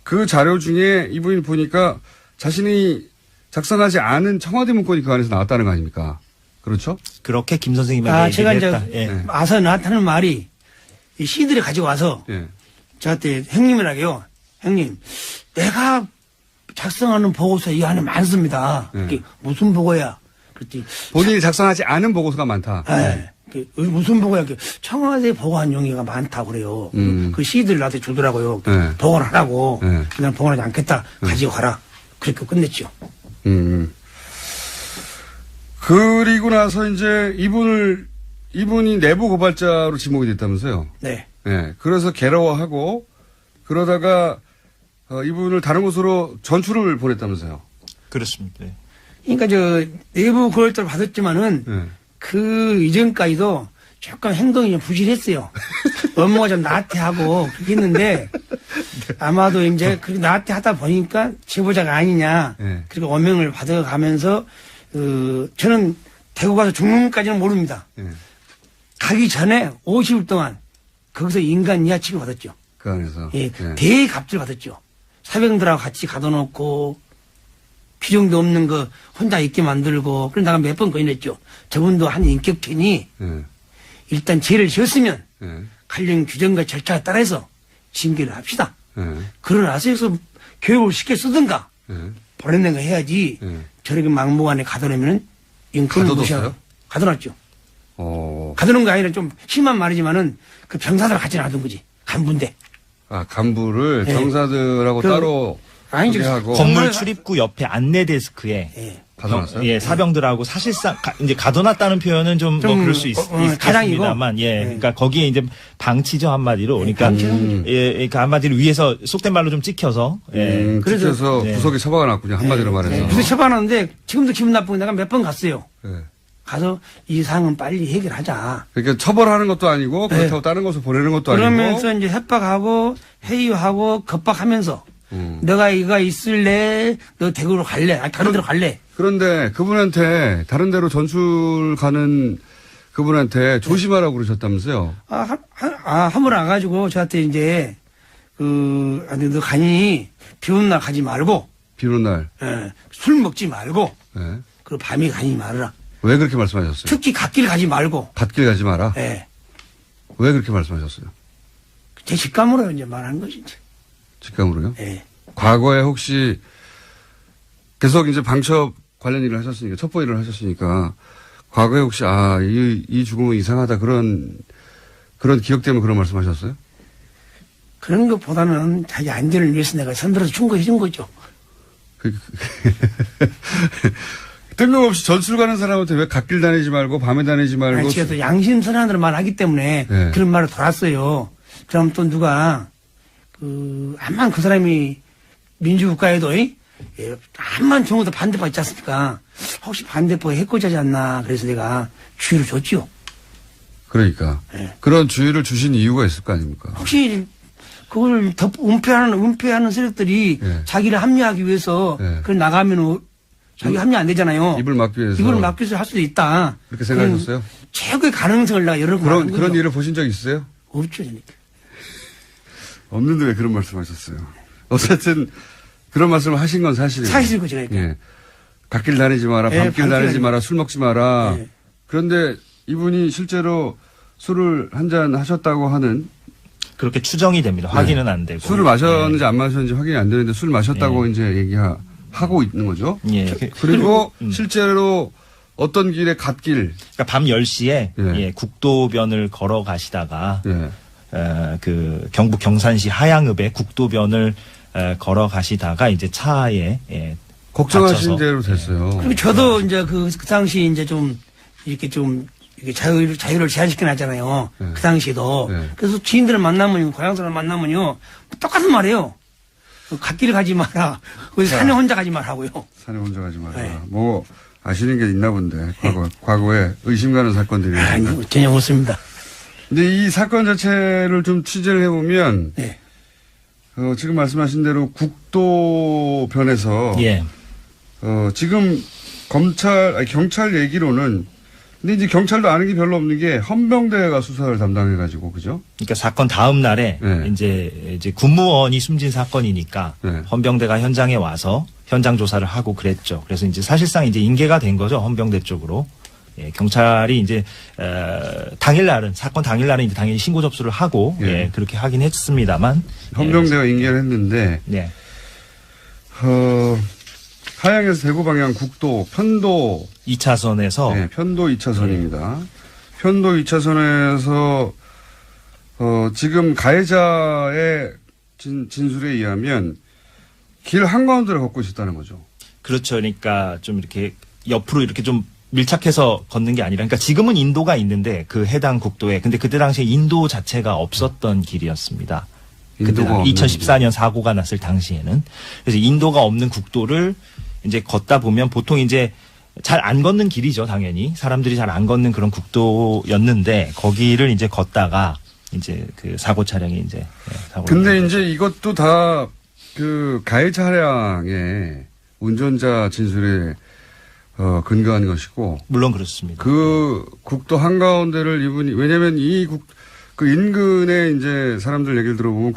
그 자료 중에 이분이 보니까 자신이 작성하지 않은 청와대 문건이 그 안에서 나왔다는 거 아닙니까? 그렇죠? 그렇게 김 선생님에게 제가 이제 얘기했다. 예. 네. 와서 나타나는 말이 이 씨들이 가지고 와서 예. 저한테 형님이라고요. 형님, 내가 작성하는 보고서 이 안에 많습니다. 네. 그게 무슨 보고야? 그랬더니 본인이 작성하지 않은 보고서가 많다. 그게 무슨 보고야? 그게 청와대 보고한 용의가 많다고 그래요. 그 씨들 나한테 주더라고요. 네. 보고를 하라고. 네. 그냥 보고하지 않겠다. 가지고 가라. 그렇게 끝냈죠. 그리고 나서 이제 이분이 내부 고발자로 지목이 됐다면서요. 네. 예. 그래서 괴로워하고 그러다가 이분을 다른 곳으로 전출을 보냈다면서요. 그렇습니다. 예. 그러니까 내부 고발자를 받았지만은 예. 그 이전까지도 조금 행동이 좀 부실했어요. 업무가 좀 나태하고 그렇게 했는데 아마도 이제 그 나태하다 보니까 제보자가 아니냐. 네. 그리고 어명을 받아가면서 저는 대구 가서 죽는까지는 모릅니다. 예. 가기 전에 50일 동안 거기서 인간 이하 취급받았죠. 그 안에서. 예, 예. 대갑질 받았죠. 사병들하고 같이 가둬놓고 필요도 없는 거 혼자 있게 만들고 그래서 내가 몇 번 건의했죠. 저분도 한 인격체니 예. 일단 죄를 지었으면 예. 관련 규정과 절차에 따라서 징계를 합시다. 예. 그러나서 해서 교육을 쉽게 쓰든가 예. 보내는 거 해야지 예. 저렇게 막무가내 가둬놓으면 인권을 가둬뒀어요? 무시하고 가둬놨죠. 어. 가두는 거 아니라 좀 심한 말이지만은 그 병사들 같이 놔둔 거지. 간부인데. 간부를 예. 병사들하고 그- 따로 아니죠. 하고 건물 출입구 옆에 안내 데스크에 예. 받아놨어요? 예, 사병들하고 사실상 이제 가둬놨다는 표현은 좀 뭐 좀, 그럴 수 있겠습니다만, 예, 네. 그러니까 거기에 이제 방치죠 한마디로, 그러니까 예, 그러니까 한마디로 위에서 속된 말로 좀 찍혀서, 예, 그래서 네. 구석에 처박아놨군요. 한마디로 말해서. 그래서 처방하는데 지금도 기분 나쁘고 내가 몇 번 갔어요. 네. 가서 이 상은 빨리 해결하자. 그러니까 처벌하는 것도 아니고 그렇다고 다른 곳을 보내는 것도 아니고. 그러면서 이제 협박하고 회유하고 겁박하면서 너가 이거 있을래? 너 대구로 갈래? 아니 다른 데로 갈래? 그런데 그분한테 다른 데로 전출 가는 그분한테 조심하라고 그러셨다면서요? 한번 와가지고 저한테 이제 아니 너 가니 비 오는 날 가지 말고 비 오는 날. 술 먹지 말고 네. 그 밤에 가지 말아라. 왜 그렇게 말씀하셨어요? 특히 갓길 가지 말고. 갓길 가지 마라. 예. 왜 그렇게 말씀하셨어요? 제 직감으로 이제 말하는 거지. 이제. 직감으로요? 예. 과거에 혹시 계속 이제 방첩 관련 일을 하셨으니까, 첩보 일을 하셨으니까, 과거에 혹시, 이 죽음은 이상하다, 그런 기억 때문에 그런 말씀 하셨어요? 그런 것보다는 자기 안전을 위해서 내가 선들어서 충고해 준 거죠. 뜬금없이 전출 가는 사람한테 왜 갓길 다니지 말고, 밤에 다니지 말고. 아니, 제가 또 양심선언으로 말하기 때문에 네. 그런 말을 돌았어요. 그럼 또 누가, 암만 그 사람이 민주국가에도, 암만 정부도 반대파 있지 않습니까? 혹시 반대파 해코지하지 않나. 그래서 내가 주의를 줬지요. 그러니까. 네. 그런 주의를 주신 이유가 있을 거 아닙니까? 혹시 그걸 더 은폐하는 세력들이 네. 자기를 합리화하기 위해서 네. 그걸 나가면 자기 합리 안 되잖아요. 입을 막기 위해서. 입을 막기 위해서 할 수도 있다. 그렇게 생각하셨어요? 최고의 가능성을 내가 여러 번 말한 거죠. 그런 일을 보신 적 있으세요? 없죠, 저는. 없는데 왜 그런 말씀 하셨어요? 어쨌든, 그런 말씀을 하신 건 사실이에요. 사실이고 제가. 예. 갓길 다니지 마라, 예, 밤길 밤길 다니지 다니지 마라, 술 먹지 마라. 예. 그런데 이분이 실제로 술을 한 잔 하셨다고 하는, 그렇게 추정이 됩니다. 확인은 안 되고. 술을 마셨는지 안 마셨는지 확인이 안 되는데 술 마셨다고 이제 얘기하고 있는 거죠. 예. 그리고 실제로 어떤 길에 갓길, 그러니까 밤 10시에 예. 예, 국도변을 걸어 가시다가 예. 그 경북 경산시 하양읍에 국도변을 걸어 가시다가 이제 차에 걱정하신 다쳐서. 대로 됐어요. 그리고 저도 이제 그 당시 이제 좀 이렇게 자유를 제한시켜 놨잖아요. 네. 그 당시에도. 네. 그래서 지인들을 만나면요, 고향 사람 만나면요, 똑같은 말이에요. 갓길 가지 마라. 산에 혼자 가지 말라고요. 산에 혼자 가지 마라. 네. 뭐 아시는 게 있나 본데 과거에 의심 가는 사건들이. 아니, 전혀 없습니다. 근데 이 사건 자체를 좀 취재를 해보면 네. 지금 말씀하신 대로 국도변에서 예. 지금 경찰 얘기로는 근데 이제 경찰도 아는 게 별로 없는 게 헌병대가 수사를 담당해가지고 그죠? 그러니까 사건 다음 날에 네. 이제 군무원이 숨진 사건이니까 네. 헌병대가 현장에 와서 현장 조사를 하고 그랬죠. 그래서 이제 사실상 이제 인계가 된 거죠. 헌병대 쪽으로. 예, 경찰이 이제 당일날은 사건 당일날은 이제 당연히 신고 접수를 하고 예. 예, 그렇게 하긴 했습니다만 헌병대가 인계를 했는데 예. 하양에서 대구 방향 국도 편도 2차선에서 네, 편도 2차선입니다. 편도 2차선에서 지금 가해자의 진술에 의하면 길 한가운데를 걷고 있었다는 거죠. 그렇죠. 그러니까 좀 이렇게 옆으로 이렇게 좀 밀착해서 걷는 게 아니라, 그러니까 지금은 인도가 있는데 그 해당 국도에, 근데 그때 당시에 인도 자체가 없었던 길이었습니다. 인도가 없는 2014년 사고가 났을 당시에는. 그래서 인도가 없는 국도를 이제 걷다 보면 보통 이제 잘 안 걷는 길이죠, 당연히. 사람들이 잘 안 걷는 그런 국도였는데 거기를 이제 걷다가 이제 그 사고 차량이 이제 사고. 근데 이제 이것도 다 그 가해 차량의 운전자 진술에 근거한 것이고. 물론 그렇습니다. 그 국도 한가운데를 이분이, 왜냐면 그 인근에 이제 사람들 얘기를 들어보면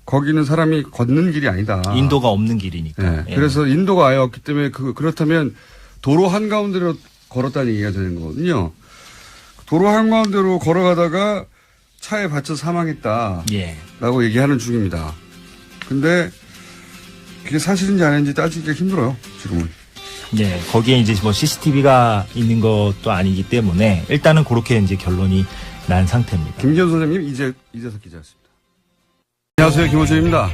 거기는 사람이 걷는 길이 아니다. 인도가 없는 길이니까. 네. 예. 그래서 인도가 아예 없기 때문에 그렇다면 도로 한가운데로 걸었다는 얘기가 되는 거거든요. 도로 한가운데로 걸어가다가 차에 받쳐 사망했다. 예. 라고 얘기하는 중입니다. 근데 그게 사실인지 아닌지 따지기가 힘들어요, 지금은. 네, 거기에 이제 뭐 CCTV가 있는 것도 아니기 때문에 일단은 그렇게 이제 결론이 난 상태입니다. 김기현 선생님, 이재석 기자였습니다. 안녕하세요, 김호준입니다.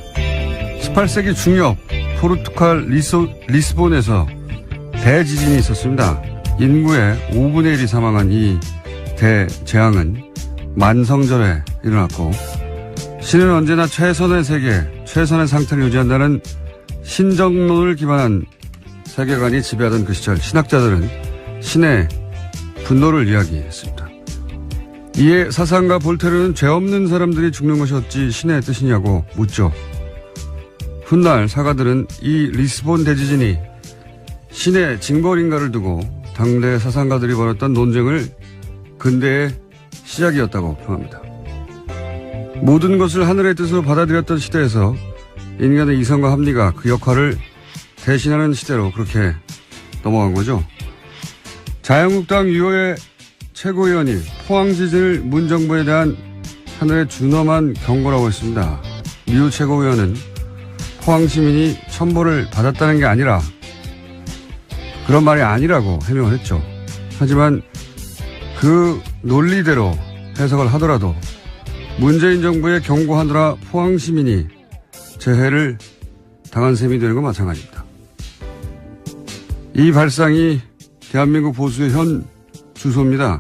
18세기 중엽 포르투갈 리스본에서 대지진이 있었습니다. 인구의 5분의 1이 사망한 이 대재앙은 만성절에 일어났고 신은 언제나 최선의 세계, 최선의 상태를 유지한다는 신정론을 기반한 세계관이 지배하던 그 시절 신학자들은 신의 분노를 이야기했습니다. 이에 사상가 볼테르는 죄 없는 사람들이 죽는 것이 어찌 신의 뜻이냐고 묻죠. 훗날 사가들은 이 리스본 대지진이 신의 징벌인가를 두고 당대 사상가들이 벌였던 논쟁을 근대의 시작이었다고 평합니다. 모든 것을 하늘의 뜻으로 받아들였던 시대에서 인간의 이성과 합리가 그 역할을 대신하는 시대로 그렇게 넘어간 거죠. 자유한국당 유호의 최고위원이 포항지진을 문정부에 대한 하늘의 준엄한 경고라고 했습니다. 류 최고위원은 포항 시민이 첨보를 받았다는 게 아니라 그런 말이 아니라고 해명을 했죠. 하지만 그 논리대로 해석을 하더라도 문재인 정부에 경고하느라 포항 시민이 재해를 당한 셈이 되는 건 마찬가지입니다. 이 발상이 대한민국 보수의 현 주소입니다.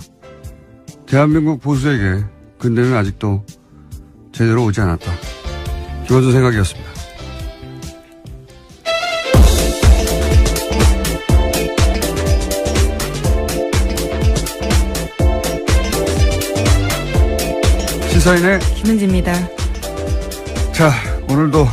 대한민국 보수에게 근대는 아직도 제대로 오지 않았다. 김원준 생각이었습니다. 시사인의 김은지입니다. 자, 오늘도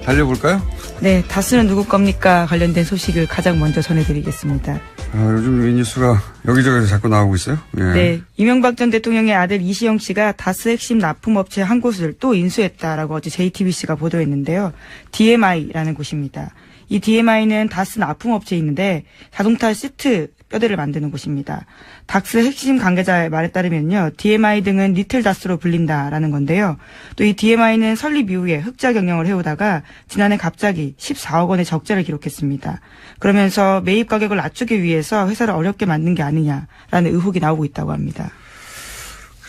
달려볼까요? 네, 다스는 누구 겁니까? 관련된 소식을 가장 먼저 전해드리겠습니다. 요즘 이 뉴스가 여기저기서 자꾸 나오고 있어요. 예. 네, 이명박 전 대통령의 아들 이시영 씨가 다스 핵심 납품업체 한 곳을 또 인수했다라고 어제 JTBC가 보도했는데요. DMI라는 곳입니다. 이 DMI는 다스 납품업체인데 자동차 시트 뼈대를 만드는 곳입니다. 다스 핵심 관계자의 말에 따르면요. DMI 등은 리틀 다스로 불린다라는 건데요. 또 이 DMI는 설립 이후에 흑자 경영을 해오다가 지난해 갑자기 14억 원의 적자를 기록했습니다. 그러면서 매입 가격을 낮추기 위해서 회사를 어렵게 만든 게 아니냐라는 의혹이 나오고 있다고 합니다.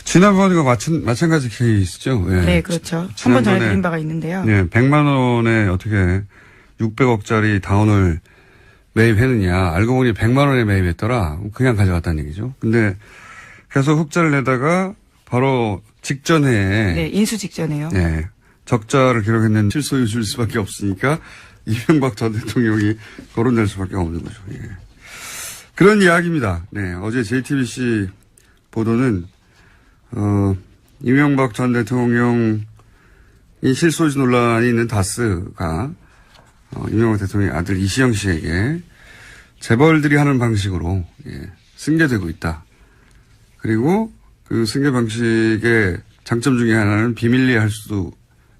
지난번과 마찬가지 케이스죠. 예. 네, 그렇죠. 한번 전해드린 바가 있는데요. 예, 100만 원에 어떻게 600억짜리 다운을 매입했느냐. 알고 보니 100만 원에 매입했더라. 그냥 가져갔다는 얘기죠. 근데 계속 흑자를 내다가 바로 직전에. 네, 인수 직전에요. 네. 적자를 기록했는데 실소유 줄 수밖에 없으니까 이명박 전 대통령이 거론될 수밖에 없는 거죠. 예. 그런 이야기입니다. 네. 어제 JTBC 보도는, 이명박 전 대통령이 실소유주 논란이 있는 다스가 이명박 대통령의 아들 이시영 씨에게 재벌들이 하는 방식으로 승계되고 있다. 그리고 그 승계 방식의 장점 중에 하나는 비밀리에 할 수도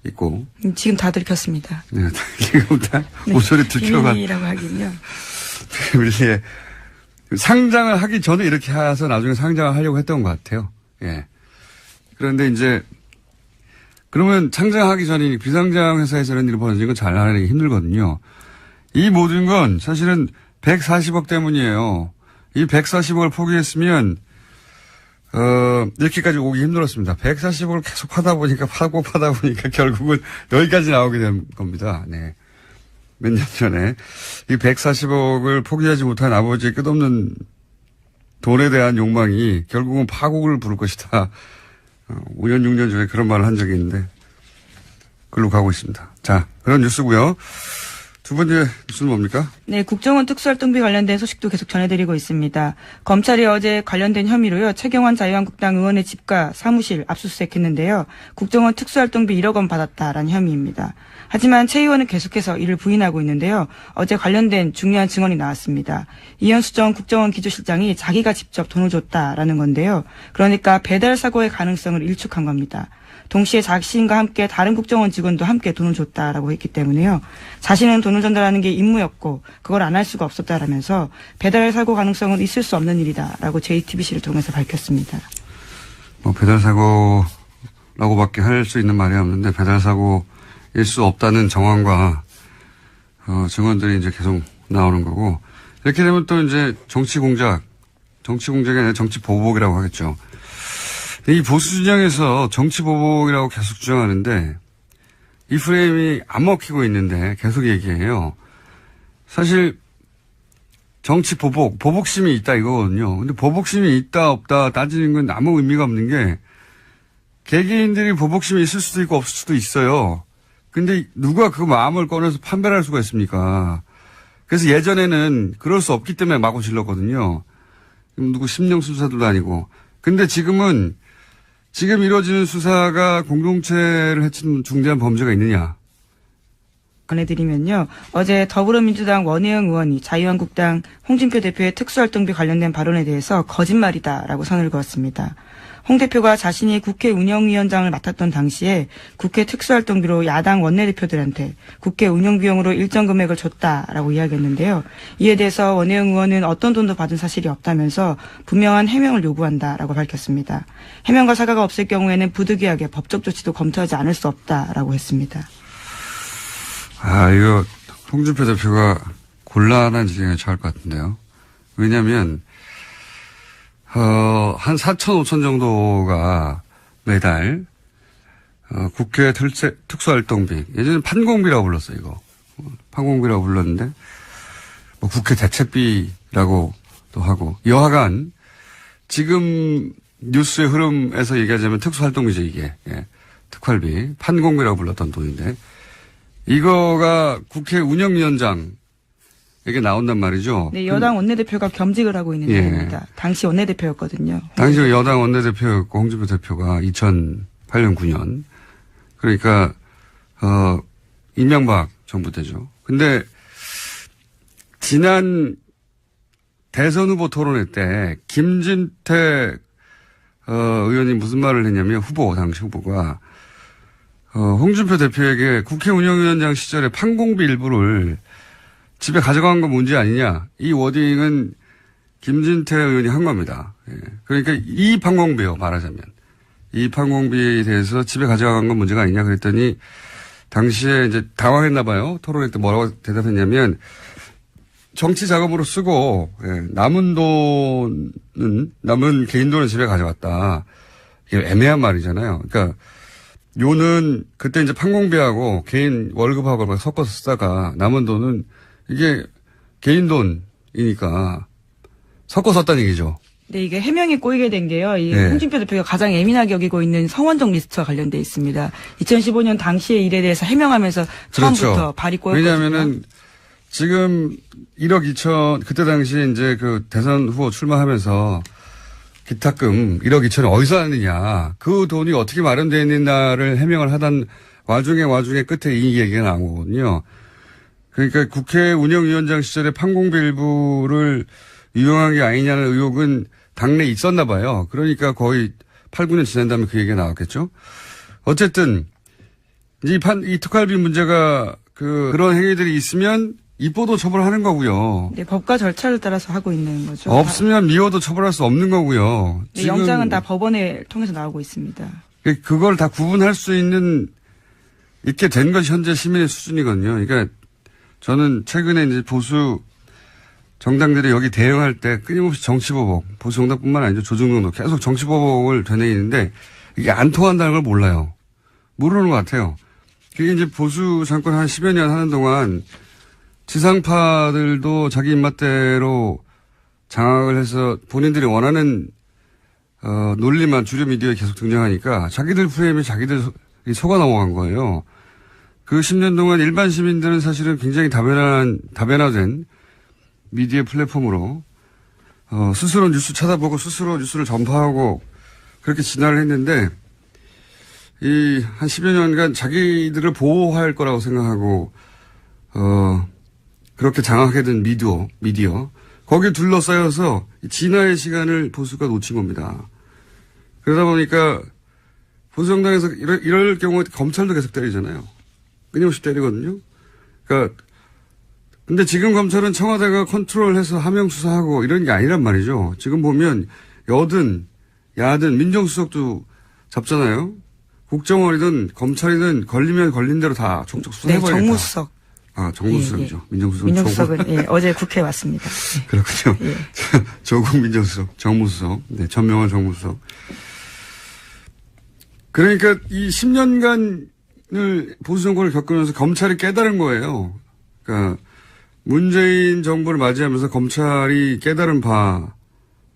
있고. 지금 다 들켰습니다. 네, 지금 다 모서리 들켜가. 비밀이라고 하긴요. 비밀리에 상장을 하기 전에 이렇게 해서 나중에 상장을 하려고 했던 것 같아요. 예. 그런데 이제 그러면 창장하기 전에 비상장 회사에서 이런 일이 벌어지는 건 잘 알아내기 힘들거든요. 이 모든 건 사실은 140억 때문이에요. 이 140억을 포기했으면, 이렇게까지 오기 힘들었습니다. 140억을 계속 파다 보니까 결국은 여기까지 나오게 된 겁니다. 네. 몇 년 전에. 이 140억을 포기하지 못한 아버지의 끝없는 돈에 대한 욕망이 결국은 파국을 부를 것이다. 5년, 6년 전에 그런 말을 한 적이 있는데, 글로 가고 있습니다. 자, 그런 뉴스고요. 두 번째 뉴스는 뭡니까? 네, 국정원 특수활동비 관련된 소식도 계속 전해드리고 있습니다. 검찰이 어제 관련된 혐의로요, 최경환 자유한국당 의원의 집과 사무실 압수수색했는데요. 국정원 특수활동비 1억 원 받았다라는 혐의입니다. 하지만 최 의원은 계속해서 이를 부인하고 있는데요. 어제 관련된 중요한 증언이 나왔습니다. 이현수 전 국정원 기조실장이 자기가 직접 돈을 줬다라는 건데요. 그러니까 배달 사고의 가능성을 일축한 겁니다. 동시에 자신과 함께 다른 국정원 직원도 함께 돈을 줬다라고 했기 때문에요. 자신은 돈을 전달하는 게 임무였고 그걸 안 할 수가 없었다라면서 배달 사고 가능성은 있을 수 없는 일이다라고 JTBC를 통해서 밝혔습니다. 배달 사고라고밖에 할 수 있는 말이 없는데 배달 사고일 수 없다는 정황과 증언들이 이제 계속 나오는 거고 이렇게 되면 또 이제 정치 공작이 아니라 정치 보복이라고 하겠죠. 이 보수 진영에서 정치 보복이라고 계속 주장하는데 이 프레임이 안 먹히고 있는데 계속 얘기해요. 사실 정치 보복심이 있다 이거거든요. 근데 보복심이 있다 없다 따지는 건 아무 의미가 없는 게 개개인들이 보복심이 있을 수도 있고 없을 수도 있어요. 근데 누가 그 마음을 꺼내서 판별할 수가 있습니까? 그래서 예전에는 그럴 수 없기 때문에 마구 질렀거든요. 누구 심령 수사도 아니고. 근데 지금 이루어지는 수사가 공동체를 해치는 중대한 범죄가 있느냐? 전해드리면요. 어제 더불어민주당 원혜영 의원이 자유한국당 홍준표 대표의 특수활동비 관련된 발언에 대해서 거짓말이다라고 선을 그었습니다. 홍 대표가 자신이 국회 운영위원장을 맡았던 당시에 국회 특수활동비로 야당 원내대표들한테 국회 운영비용으로 일정 금액을 줬다라고 이야기했는데요. 이에 대해서 원혜영 의원은 어떤 돈도 받은 사실이 없다면서 분명한 해명을 요구한다라고 밝혔습니다. 해명과 사과가 없을 경우에는 부득이하게 법적 조치도 검토하지 않을 수 없다라고 했습니다. 이거 홍준표 대표가 곤란한 지경에 처할 것 같은데요. 왜냐하면 한 4천 5천 정도가 매달 국회 특수활동비, 예전에 판공비라고 불렀어요. 이거 판공비라고 불렀는데 뭐 국회 대책비라고도 하고, 여하간 지금 뉴스의 흐름에서 얘기하자면 특수활동비죠. 이게 특활비, 판공비라고 불렀던 돈인데 이거가 국회 운영위원장에게 나온단 말이죠. 네, 여당 원내대표가 겸직을 하고 있는 중입니다. 당시 원내대표였거든요. 당시 여당 원내대표였고 홍준표 대표가 2008년 9년. 그러니까 이명박 정부 때죠. 근데 지난 대선 후보 토론회 때 김진태 의원이 무슨 말을 했냐면 당시 후보가 홍준표 대표에게 국회 운영위원장 시절에 판공비 일부를 집에 가져간 건 문제 아니냐. 이 워딩은 김진태 의원이 한 겁니다. 그러니까 이 판공비요, 말하자면. 이 판공비에 대해서 집에 가져간 건 문제가 아니냐 그랬더니 당시에 이제 당황했나 봐요. 토론회 때 뭐라고 대답했냐면 정치 작업으로 쓰고 남은 개인 돈은 집에 가져갔다. 이게 애매한 말이잖아요. 그러니까 요는 그때 이제 판공비하고 개인 월급하고 섞어서 쓰다가 남은 돈은 이게 개인 돈이니까 섞어 썼다는 얘기죠. 네, 이게 해명이 꼬이게 된 게요. 이 홍준표 대표가 가장 예민하게 여기고 있는 성원정 리스트와 관련돼 있습니다. 2015년 당시의 일에 대해서 해명하면서 처음부터 그렇죠. 발이 꼬였거든요. 왜냐하면은 지금 1억 2천 그때 당시에 이제 그 대선 후보 출마하면서 기탁금 1억 2천이 어디서 났느냐. 그 돈이 어떻게 마련되어 있느냐를 해명을 하던 와중에 끝에 이 얘기가 나오거든요. 그러니까 국회 운영위원장 시절에 판공비 일부를 유용한 게 아니냐는 의혹은 당내에 있었나 봐요. 그러니까 거의 8, 9년 지난 다음에 그 얘기가 나왔겠죠. 어쨌든 이 특활비 문제가 그런 행위들이 있으면 입보도 처벌하는 거고요. 네, 법과 절차를 따라서 하고 있는 거죠. 없으면 미워도 처벌할 수 없는 거고요. 네, 영장은 다 법원을 통해서 나오고 있습니다. 그걸 다 구분할 수 있게 된 것이 현재 시민의 수준이거든요. 그러니까 저는 최근에 이제 보수 정당들이 여기 대응할 때 끊임없이 정치보복, 보수 정당뿐만 아니죠. 조중동도 계속 정치보복을 되뇌이는데 이게 안 통한다는 걸 몰라요. 모르는 것 같아요. 그게 이제 보수 정권 한 10여 년 하는 동안 지상파들도 자기 입맛대로 장악을 해서 본인들이 원하는 논리만 주류 미디어에 계속 등장하니까 자기들 프레임에 자기들 속아 넘어간 거예요. 그 10년 동안 일반 시민들은 사실은 굉장히 다변화된 미디어 플랫폼으로 스스로 뉴스 찾아보고 스스로 뉴스를 전파하고 그렇게 진화를 했는데 한 10여 년간 자기들을 보호할 거라고 생각하고 그렇게 장악하게 된 미디어 거기에 둘러싸여서 진화의 시간을 보수가 놓친 겁니다. 그러다 보니까 보수 정당에서 이럴 경우에 검찰도 계속 때리잖아요. 끊임없이 때리거든요. 그러니까 근데 지금 검찰은 청와대가 컨트롤해서 하명 수사하고 이런 게 아니란 말이죠. 지금 보면 여든 야든 민정수석도 잡잖아요. 국정원이든 검찰이든 걸리면 걸린 대로 다 족족 수사해버리겠다. 네, 정무수석. 정무수석이죠. 예. 민정수석은 민정수석은 어제 국회에 왔습니다. 그렇군요. 예. 조국 민정수석, 정무수석, 네, 전명환 정무수석. 그러니까 이 10년간을 보수 정권을 겪으면서 검찰이 깨달은 거예요. 그러니까 문재인 정부를 맞이하면서 검찰이 깨달은 바,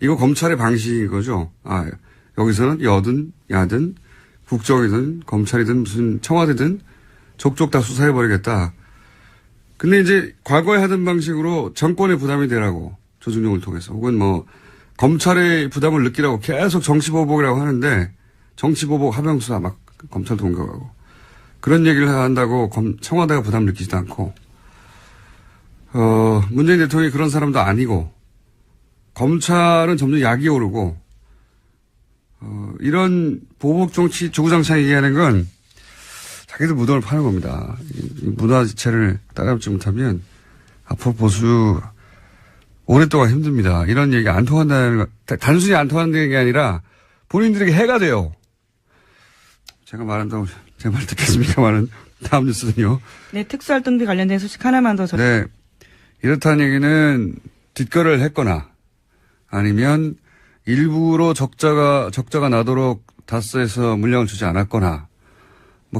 이거 검찰의 방식인 거죠. 여기서는 여든, 야든, 국정이든, 검찰이든, 무슨 청와대든, 족족 다 수사해버리겠다. 근데 이제 과거에 하던 방식으로 정권의 부담이 되라고, 조중용을 통해서. 혹은 검찰의 부담을 느끼라고 계속 정치보복이라고 하는데, 정치보복 하명수사 막 검찰 동격하고. 그런 얘기를 한다고 청와대가 부담 느끼지도 않고, 문재인 대통령이 그런 사람도 아니고, 검찰은 점점 약이 오르고, 이런 보복 정치 주구장창 얘기하는 건 자기들 무덤을 파는 겁니다. 이 문화 지체를 따라잡지 못하면 앞으로 보수 오랫동안 힘듭니다. 이런 얘기 안 통한다는 거, 단순히 안 통한다는 게 아니라 본인들에게 해가 돼요. 제가 말한다고 제 말 듣겠습니까만은 다음 뉴스는요. 네, 특수활동비 관련된 소식 하나만 더 네. 이렇다는 얘기는 뒷거래를 했거나 아니면 일부러 적자가 나도록 다스에서 물량을 주지 않았거나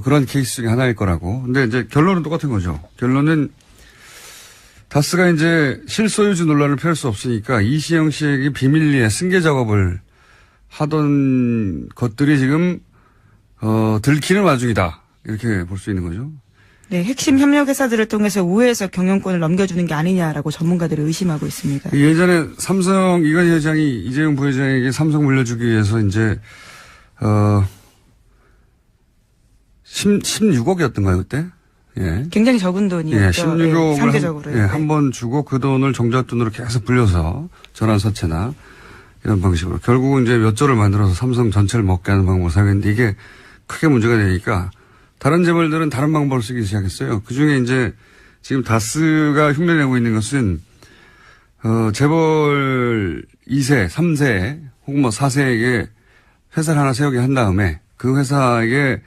그런 케이스 중에 하나일 거라고. 근데 이제 결론은 똑같은 거죠. 결론은 다스가 이제 실소유주 논란을 펼 수 없으니까 이시영 씨에게 비밀리에 승계 작업을 하던 것들이 지금 들키는 와중이다. 이렇게 볼 수 있는 거죠. 네, 핵심 협력 회사들을 통해서 우회해서 경영권을 넘겨주는 게 아니냐라고 전문가들이 의심하고 있습니다. 예전에 삼성 이건희 회장이 이재용 부회장에게 삼성 물려주기 위해서 이제 16억이었던가요 그때? 예. 굉장히 적은 돈이었죠. 예, 16억을 상대적으로. 한 번 주고 그 돈을 정잣돈으로 계속 불려서 전환사채나 이런 방식으로 결국은 이제 몇 조를 만들어서 삼성 전체를 먹게 하는 방법을 사용했는데 이게 크게 문제가 되니까 다른 재벌들은 다른 방법을 쓰기 시작했어요. 그 중에 이제 지금 다스가 흉내내고 있는 것은, 재벌 2세, 3세, 혹은 4세에게 회사를 하나 세우게 한 다음에 그 회사에게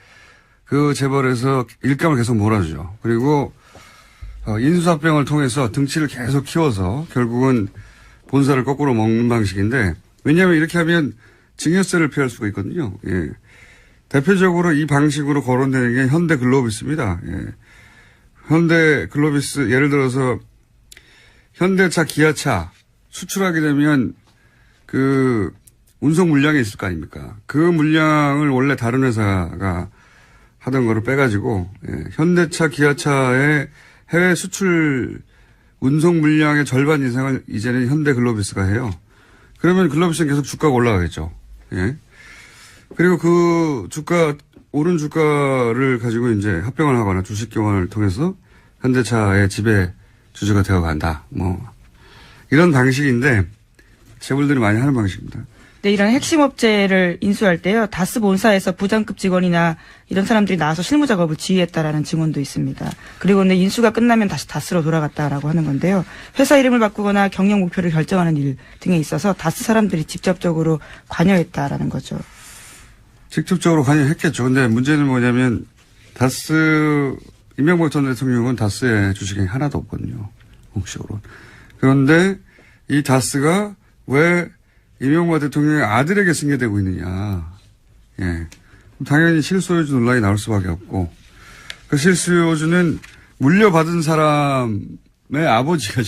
그 재벌에서 일감을 계속 몰아주죠. 그리고, 인수합병을 통해서 등치를 계속 키워서 결국은 본사를 거꾸로 먹는 방식인데, 왜냐하면 이렇게 하면 증여세를 피할 수가 있거든요. 예. 대표적으로 이 방식으로 거론되는 게 현대글로비스입니다. 예. 현대글로비스 예를 들어서 현대차, 기아차 수출하게 되면 그 운송 물량이 있을 거 아닙니까? 그 물량을 원래 다른 회사가 하던 거를 빼가지고 현대차, 기아차의 해외 수출 운송 물량의 절반 이상을 이제는 현대글로비스가 해요. 그러면 글로비스는 계속 주가가 올라가겠죠. 예. 그리고 그 오른 주가를 가지고 이제 합병을 하거나 주식 교환을 통해서 현대차의 지배 주주가 되어 간다. 이런 방식인데 재벌들이 많이 하는 방식입니다. 네, 이런 핵심 업체를 인수할 때요. 다스 본사에서 부장급 직원이나 이런 사람들이 나와서 실무 작업을 지휘했다라는 증언도 있습니다. 그리고 근데 인수가 끝나면 다시 다스로 돌아갔다라고 하는 건데요. 회사 이름을 바꾸거나 경영 목표를 결정하는 일 등에 있어서 다스 사람들이 직접적으로 관여했다라는 거죠. 직접적으로 관여했겠죠. 근데 문제는 뭐냐면 다스 이명박 전 대통령은 다스의 주식이 하나도 없거든요. 공식으로. 그런데 이 다스가 왜 이명박 대통령의 아들에게 승계되고 있느냐. 예. 당연히 실소유주 논란이 나올 수밖에 없고 그 실소유주는 물려받은 사람의 아버지가